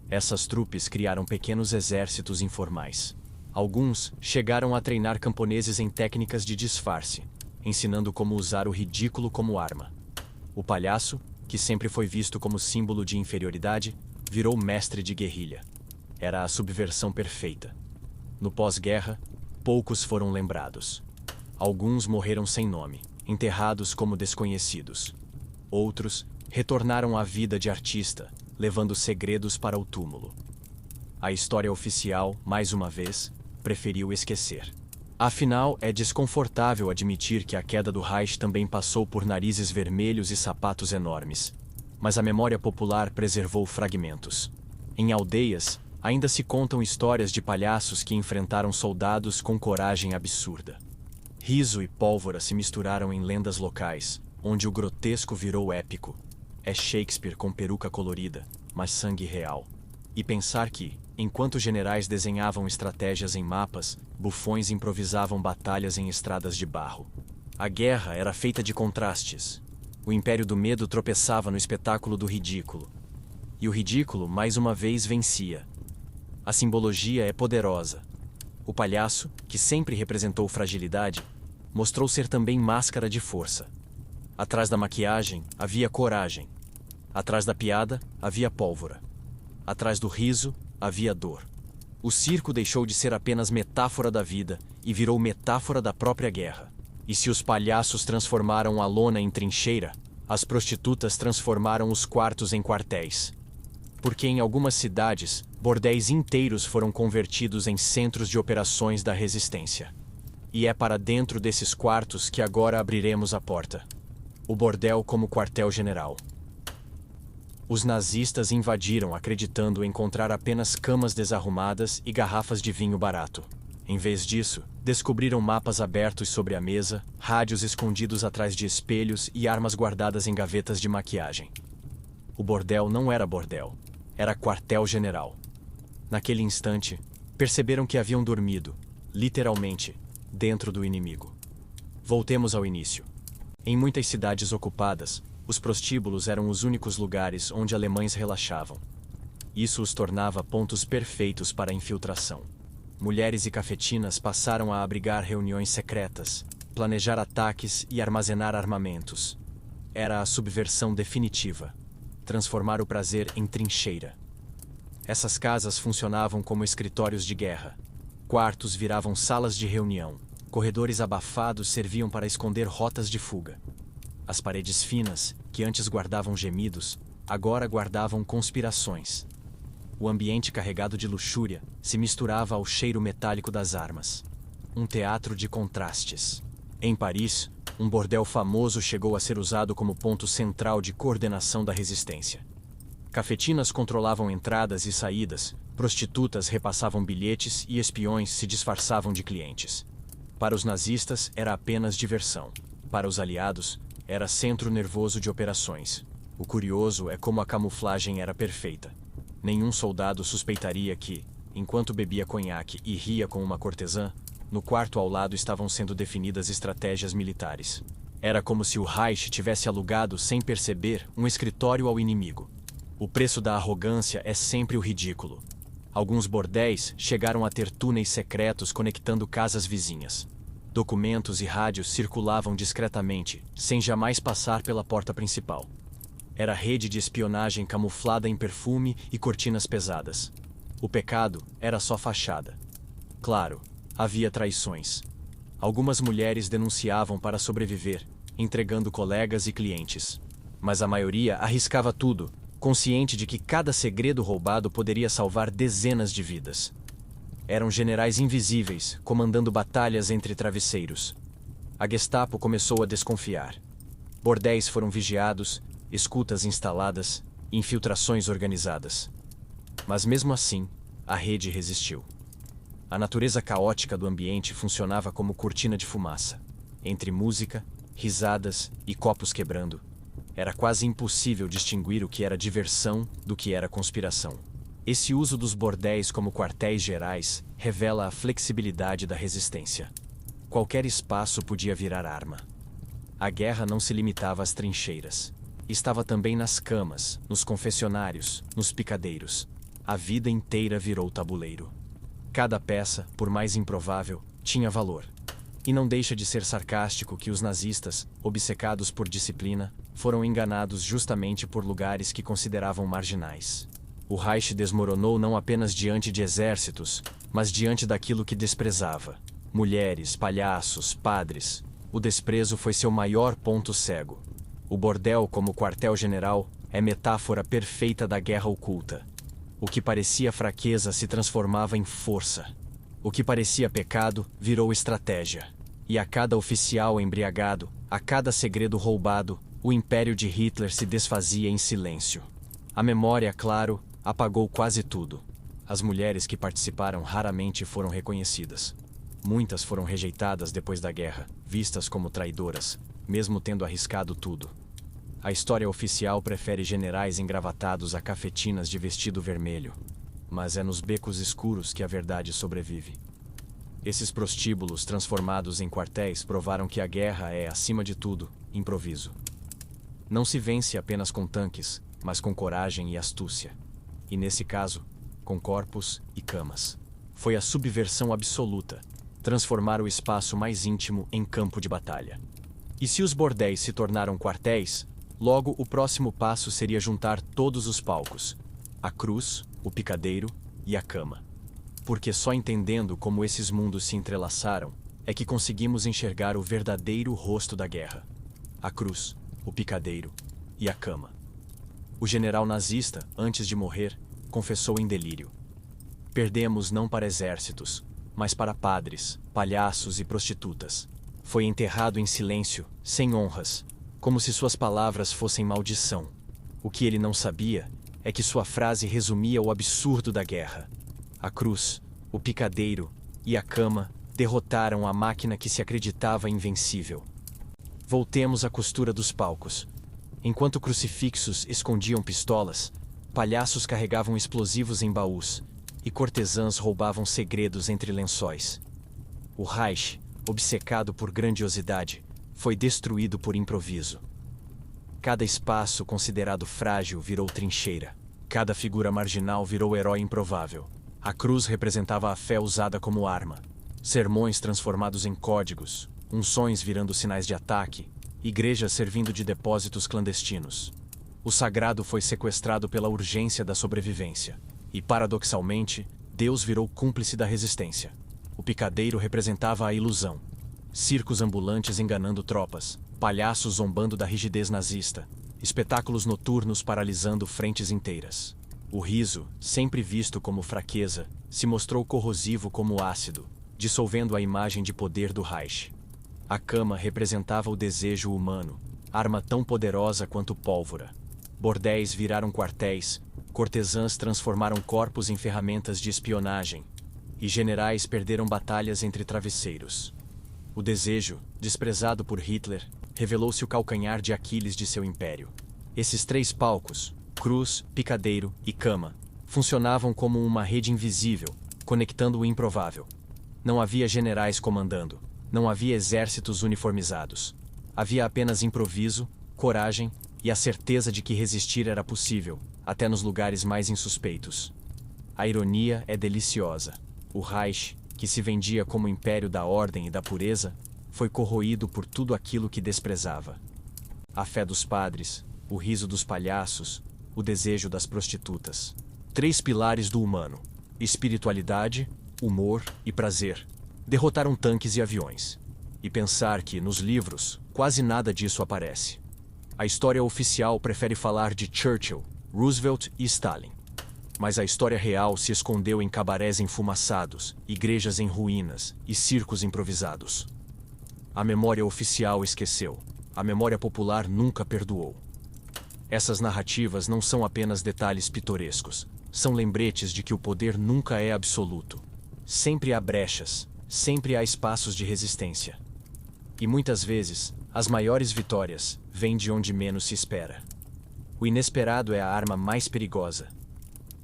Essas trupes criaram pequenos exércitos informais. Alguns chegaram a treinar camponeses em técnicas de disfarce, ensinando como usar o ridículo como arma. O palhaço, que sempre foi visto como símbolo de inferioridade, virou mestre de guerrilha. Era a subversão perfeita. No pós-guerra, poucos foram lembrados. Alguns morreram sem nome, enterrados como desconhecidos. Outros retornaram à vida de artista, levando segredos para o túmulo. A história oficial, mais uma vez, preferiu esquecer. Afinal, é desconfortável admitir que a queda do Reich também passou por narizes vermelhos e sapatos enormes. Mas a memória popular preservou fragmentos. Em aldeias, ainda se contam histórias de palhaços que enfrentaram soldados com coragem absurda. Riso e pólvora se misturaram em lendas locais, onde o grotesco virou épico. É Shakespeare com peruca colorida, mas sangue real. E pensar que, enquanto generais desenhavam estratégias em mapas, bufões improvisavam batalhas em estradas de barro. A guerra era feita de contrastes. O Império do Medo tropeçava no espetáculo do ridículo. E o ridículo, mais uma vez, vencia. A simbologia é poderosa. O palhaço, que sempre representou fragilidade, mostrou ser também máscara de força. Atrás da maquiagem, havia coragem. Atrás da piada, havia pólvora. Atrás do riso, havia dor. O circo deixou de ser apenas metáfora da vida e virou metáfora da própria guerra. E se os palhaços transformaram a lona em trincheira, as prostitutas transformaram os quartos em quartéis. Porque em algumas cidades, bordéis inteiros foram convertidos em centros de operações da resistência. E é para dentro desses quartos que agora abriremos a porta. O bordel como quartel-general. Os nazistas invadiram acreditando encontrar apenas camas desarrumadas e garrafas de vinho barato. Em vez disso, descobriram mapas abertos sobre a mesa, rádios escondidos atrás de espelhos e armas guardadas em gavetas de maquiagem. O bordel não era bordel, era quartel-general. Naquele instante, perceberam que haviam dormido, literalmente, dentro do inimigo. Voltemos ao início. Em muitas cidades ocupadas, os prostíbulos eram os únicos lugares onde alemães relaxavam. Isso os tornava pontos perfeitos para a infiltração. Mulheres e cafetinas passaram a abrigar reuniões secretas, planejar ataques e armazenar armamentos. Era a subversão definitiva. transformar o prazer em trincheira. Essas casas funcionavam como escritórios de guerra. Quartos viravam salas de reunião. Corredores abafados serviam para esconder rotas de fuga. As paredes finas, que antes guardavam gemidos, agora guardavam conspirações. O ambiente carregado de luxúria se misturava ao cheiro metálico das armas. Um teatro de contrastes. Em Paris, um bordel famoso chegou a ser usado como ponto central de coordenação da resistência. Cafetinas controlavam entradas e saídas, prostitutas repassavam bilhetes e espiões se disfarçavam de clientes. Para os nazistas era apenas diversão. Para os aliados, era centro nervoso de operações. O curioso é como a camuflagem era perfeita. Nenhum soldado suspeitaria que, enquanto bebia conhaque e ria com uma cortesã, no quarto ao lado estavam sendo definidas estratégias militares. Era como se o Reich tivesse alugado, sem perceber, um escritório ao inimigo. O preço da arrogância é sempre o ridículo. Alguns bordéis chegaram a ter túneis secretos conectando casas vizinhas. Documentos e rádios circulavam discretamente, sem jamais passar pela porta principal. Era rede de espionagem camuflada em perfume e cortinas pesadas. O pecado era só fachada. Claro, havia traições. Algumas mulheres denunciavam para sobreviver, entregando colegas e clientes. Mas a maioria arriscava tudo, consciente de que cada segredo roubado poderia salvar dezenas de vidas. Eram generais invisíveis, comandando batalhas entre travesseiros. A Gestapo começou a desconfiar. Bordéis foram vigiados, escutas instaladas, infiltrações organizadas. Mas mesmo assim, a rede resistiu. A natureza caótica do ambiente funcionava como cortina de fumaça. Entre música, risadas e copos quebrando, era quase impossível distinguir o que era diversão do que era conspiração. Esse uso dos bordéis como quartéis gerais revela a flexibilidade da resistência. Qualquer espaço podia virar arma. A guerra não se limitava às trincheiras. Estava também nas camas, nos confessionários, nos picadeiros. A vida inteira virou tabuleiro. Cada peça, por mais improvável, tinha valor. E não deixa de ser sarcástico que os nazistas, obcecados por disciplina, foram enganados justamente por lugares que consideravam marginais. O Reich desmoronou não apenas diante de exércitos, mas diante daquilo que desprezava. Mulheres, palhaços, padres. O desprezo foi seu maior ponto cego. O bordel, como quartel-general, é metáfora perfeita da guerra oculta. O que parecia fraqueza se transformava em força. O que parecia pecado virou estratégia. E a cada oficial embriagado, a cada segredo roubado, o império de Hitler se desfazia em silêncio. A memória, claro, apagou quase tudo. As mulheres que participaram raramente foram reconhecidas. Muitas foram rejeitadas depois da guerra, vistas como traidoras, mesmo tendo arriscado tudo. A história oficial prefere generais engravatados a cafetinas de vestido vermelho. Mas é nos becos escuros que a verdade sobrevive. Esses prostíbulos transformados em quartéis provaram que a guerra é, acima de tudo, improviso. Não se vence apenas com tanques, mas com coragem e astúcia. E nesse caso, com corpos e camas. Foi a subversão absoluta, transformar o espaço mais íntimo em campo de batalha. E se os bordéis se tornaram quartéis, logo o próximo passo seria juntar todos os palcos: a cruz, o picadeiro e a cama. Porque só entendendo como esses mundos se entrelaçaram é que conseguimos enxergar o verdadeiro rosto da guerra: a cruz, o picadeiro e a cama. O general nazista, antes de morrer, confessou em delírio: perdemos não para exércitos, mas para padres, palhaços e prostitutas. Foi enterrado em silêncio, sem honras, como se suas palavras fossem maldição. O que ele não sabia é que sua frase resumia o absurdo da guerra. A cruz, o picadeiro e a cama derrotaram a máquina que se acreditava invencível. Voltemos à costura dos palcos. Enquanto crucifixos escondiam pistolas, palhaços carregavam explosivos em baús e cortesãs roubavam segredos entre lençóis. O Reich, obcecado por grandiosidade, foi destruído por improviso. Cada espaço considerado frágil virou trincheira. Cada figura marginal virou herói improvável. A cruz representava a fé usada como arma. Sermões transformados em códigos, unções virando sinais de ataque, igrejas servindo de depósitos clandestinos. O sagrado foi sequestrado pela urgência da sobrevivência. E, paradoxalmente, Deus virou cúmplice da resistência. O picadeiro representava a ilusão. Circos ambulantes enganando tropas, palhaços zombando da rigidez nazista, espetáculos noturnos paralisando frentes inteiras. O riso, sempre visto como fraqueza, se mostrou corrosivo como ácido, dissolvendo a imagem de poder do Reich. A cama representava o desejo humano, arma tão poderosa quanto pólvora. Bordéis viraram quartéis, cortesãs transformaram corpos em ferramentas de espionagem, e generais perderam batalhas entre travesseiros. O desejo, desprezado por Hitler, revelou-se o calcanhar de Aquiles de seu império. Esses três palcos, cruz, picadeiro e cama, funcionavam como uma rede invisível, conectando o improvável. Não havia generais comandando, não havia exércitos uniformizados. Havia apenas improviso, coragem e a certeza de que resistir era possível, até nos lugares mais insuspeitos. A ironia é deliciosa. O Reich, que se vendia como império da ordem e da pureza, foi corroído por tudo aquilo que desprezava. A fé dos padres, o riso dos palhaços, o desejo das prostitutas. Três pilares do humano: espiritualidade, humor e prazer. Derrotaram tanques e aviões. E pensar que, nos livros, quase nada disso aparece. A história oficial prefere falar de Churchill, Roosevelt e Stalin. Mas a história real se escondeu em cabarés enfumaçados, igrejas em ruínas e circos improvisados. A memória oficial esqueceu. A memória popular nunca perdoou. Essas narrativas não são apenas detalhes pitorescos. São lembretes de que o poder nunca é absoluto. Sempre há brechas, sempre há espaços de resistência. E muitas vezes, as maiores vitórias vêm de onde menos se espera. O inesperado é a arma mais perigosa.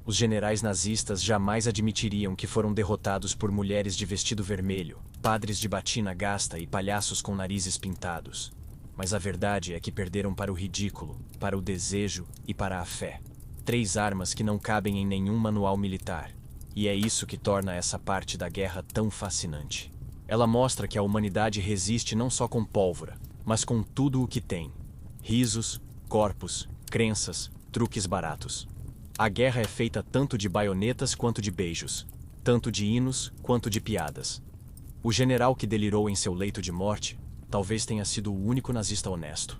Os generais nazistas jamais admitiriam que foram derrotados por mulheres de vestido vermelho, padres de batina gasta e palhaços com narizes pintados. Mas a verdade é que perderam para o ridículo, para o desejo e para a fé. Três armas que não cabem em nenhum manual militar. E é isso que torna essa parte da guerra tão fascinante. Ela mostra que a humanidade resiste não só com pólvora, mas com tudo o que tem. Risos, corpos, crenças, truques baratos. A guerra é feita tanto de baionetas quanto de beijos, tanto de hinos quanto de piadas. O general que delirou em seu leito de morte talvez tenha sido o único nazista honesto.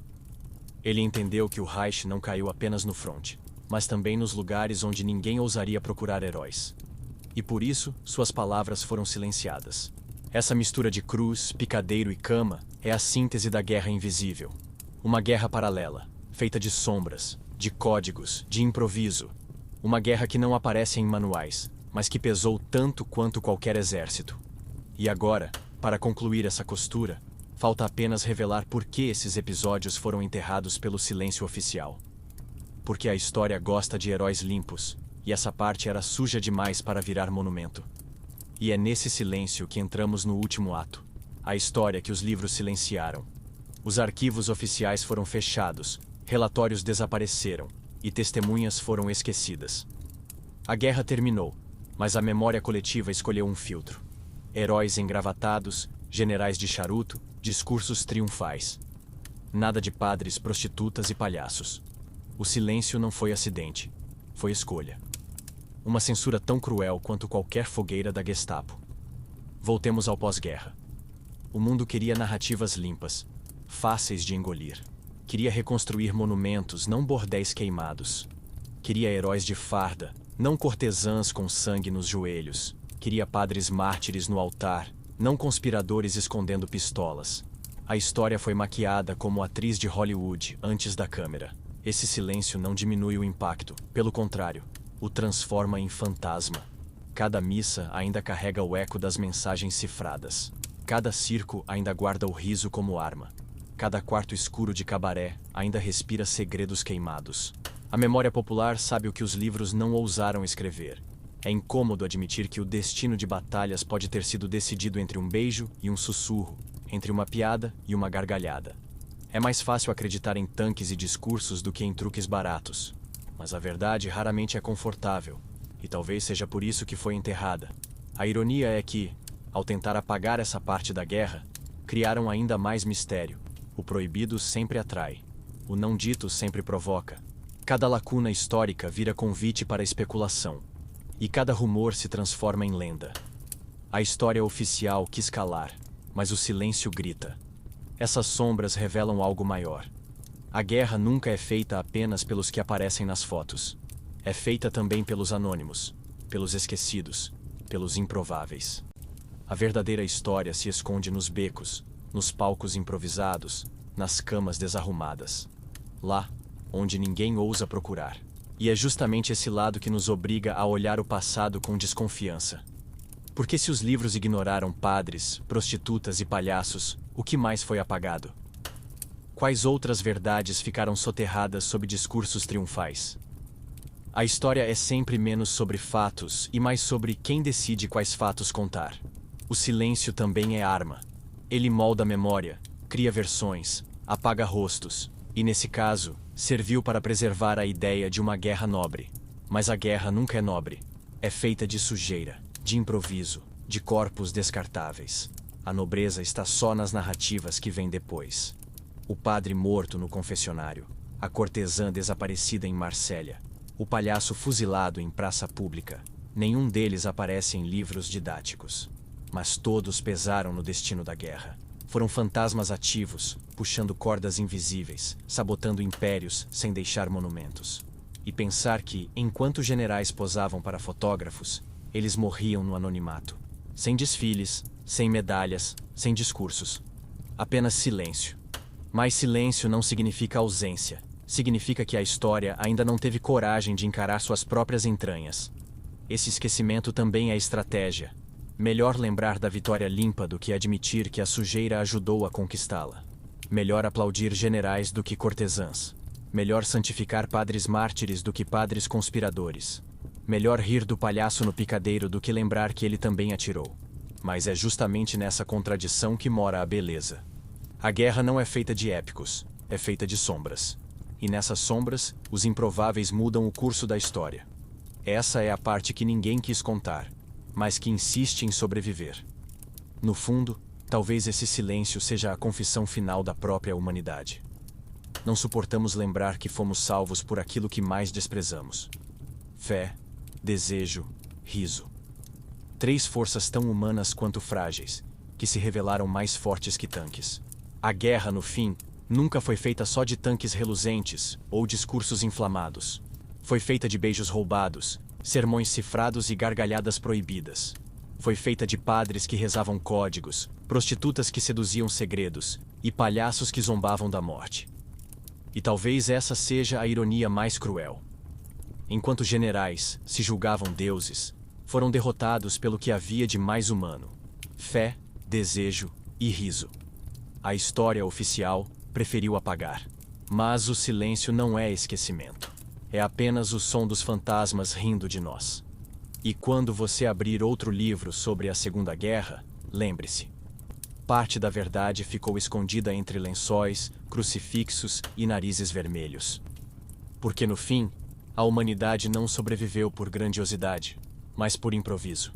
Ele entendeu que o Reich não caiu apenas no fronte, mas também nos lugares onde ninguém ousaria procurar heróis. E por isso, suas palavras foram silenciadas. Essa mistura de cruz, picadeiro e cama é a síntese da guerra invisível. Uma guerra paralela, feita de sombras, de códigos, de improviso. Uma guerra que não aparece em manuais, mas que pesou tanto quanto qualquer exército. E agora, para concluir essa costura, falta apenas revelar por que esses episódios foram enterrados pelo silêncio oficial. Porque a história gosta de heróis limpos, e essa parte era suja demais para virar monumento. E é nesse silêncio que entramos no último ato. A história que os livros silenciaram. Os arquivos oficiais foram fechados, relatórios desapareceram, e testemunhas foram esquecidas. A guerra terminou, mas a memória coletiva escolheu um filtro. Heróis engravatados, generais de charuto, discursos triunfais. Nada de padres, prostitutas e palhaços. O silêncio não foi acidente, foi escolha. Uma censura tão cruel quanto qualquer fogueira da Gestapo. Voltemos ao pós-guerra. O mundo queria narrativas limpas, fáceis de engolir. Queria reconstruir monumentos, não bordéis queimados. Queria heróis de farda, não cortesãs com sangue nos joelhos. Queria padres mártires no altar, não conspiradores escondendo pistolas. A história foi maquiada como atriz de Hollywood antes da câmera. Esse silêncio não diminui o impacto, pelo contrário, o transforma em fantasma. Cada missa ainda carrega o eco das mensagens cifradas. Cada circo ainda guarda o riso como arma. Cada quarto escuro de cabaré ainda respira segredos queimados. A memória popular sabe o que os livros não ousaram escrever. É incômodo admitir que o destino de batalhas pode ter sido decidido entre um beijo e um sussurro, entre uma piada e uma gargalhada. É mais fácil acreditar em tanques e discursos do que em truques baratos. Mas a verdade raramente é confortável, e talvez seja por isso que foi enterrada. A ironia é que, ao tentar apagar essa parte da guerra, criaram ainda mais mistério. O proibido sempre atrai. O não dito sempre provoca. Cada lacuna histórica vira convite para especulação, e cada rumor se transforma em lenda. A história oficial quis calar, mas o silêncio grita. Essas sombras revelam algo maior. A guerra nunca é feita apenas pelos que aparecem nas fotos. É feita também pelos anônimos, pelos esquecidos, pelos improváveis. A verdadeira história se esconde nos becos, nos palcos improvisados, nas camas desarrumadas. Lá, onde ninguém ousa procurar. E é justamente esse lado que nos obriga a olhar o passado com desconfiança. Porque se os livros ignoraram padres, prostitutas e palhaços, o que mais foi apagado? Quais outras verdades ficaram soterradas sob discursos triunfais? A história é sempre menos sobre fatos e mais sobre quem decide quais fatos contar. O silêncio também é arma. Ele molda a memória, cria versões, apaga rostos, e nesse caso, serviu para preservar a ideia de uma guerra nobre. Mas a guerra nunca é nobre. É feita de sujeira, de improviso, de corpos descartáveis. A nobreza está só nas narrativas que vêm depois. O padre morto no confessionário, a cortesã desaparecida em Marsella, o palhaço fuzilado em praça pública. Nenhum deles aparece em livros didáticos. Mas todos pesaram no destino da guerra. Foram fantasmas ativos, puxando cordas invisíveis, sabotando impérios sem deixar monumentos. E pensar que, enquanto generais posavam para fotógrafos, eles morriam no anonimato. Sem desfiles, sem medalhas, sem discursos. Apenas silêncio. Mas silêncio não significa ausência. Significa que a história ainda não teve coragem de encarar suas próprias entranhas. Esse esquecimento também é estratégia. Melhor lembrar da vitória limpa do que admitir que a sujeira ajudou a conquistá-la. Melhor aplaudir generais do que cortesãs. Melhor santificar padres mártires do que padres conspiradores. Melhor rir do palhaço no picadeiro do que lembrar que ele também atirou. Mas é justamente nessa contradição que mora a beleza. A guerra não é feita de épicos, é feita de sombras. E nessas sombras, os improváveis mudam o curso da história. Essa é a parte que ninguém quis contar, mas que insiste em sobreviver. No fundo, talvez esse silêncio seja a confissão final da própria humanidade. Não suportamos lembrar que fomos salvos por aquilo que mais desprezamos. Fé, desejo, riso. 3 forças tão humanas quanto frágeis, que se revelaram mais fortes que tanques. A guerra, no fim, nunca foi feita só de tanques reluzentes ou discursos inflamados. Foi feita de beijos roubados, sermões cifrados e gargalhadas proibidas. Foi feita de padres que rezavam códigos, prostitutas que seduziam segredos e palhaços que zombavam da morte. E talvez essa seja a ironia mais cruel. Enquanto generais se julgavam deuses, foram derrotados pelo que havia de mais humano: fé, desejo e riso. A história oficial preferiu apagar. Mas o silêncio não é esquecimento. É apenas o som dos fantasmas rindo de nós. E quando você abrir outro livro sobre a Segunda Guerra, lembre-se: parte da verdade ficou escondida entre lençóis, crucifixos e narizes vermelhos. Porque no fim, a humanidade não sobreviveu por grandiosidade, mas por improviso.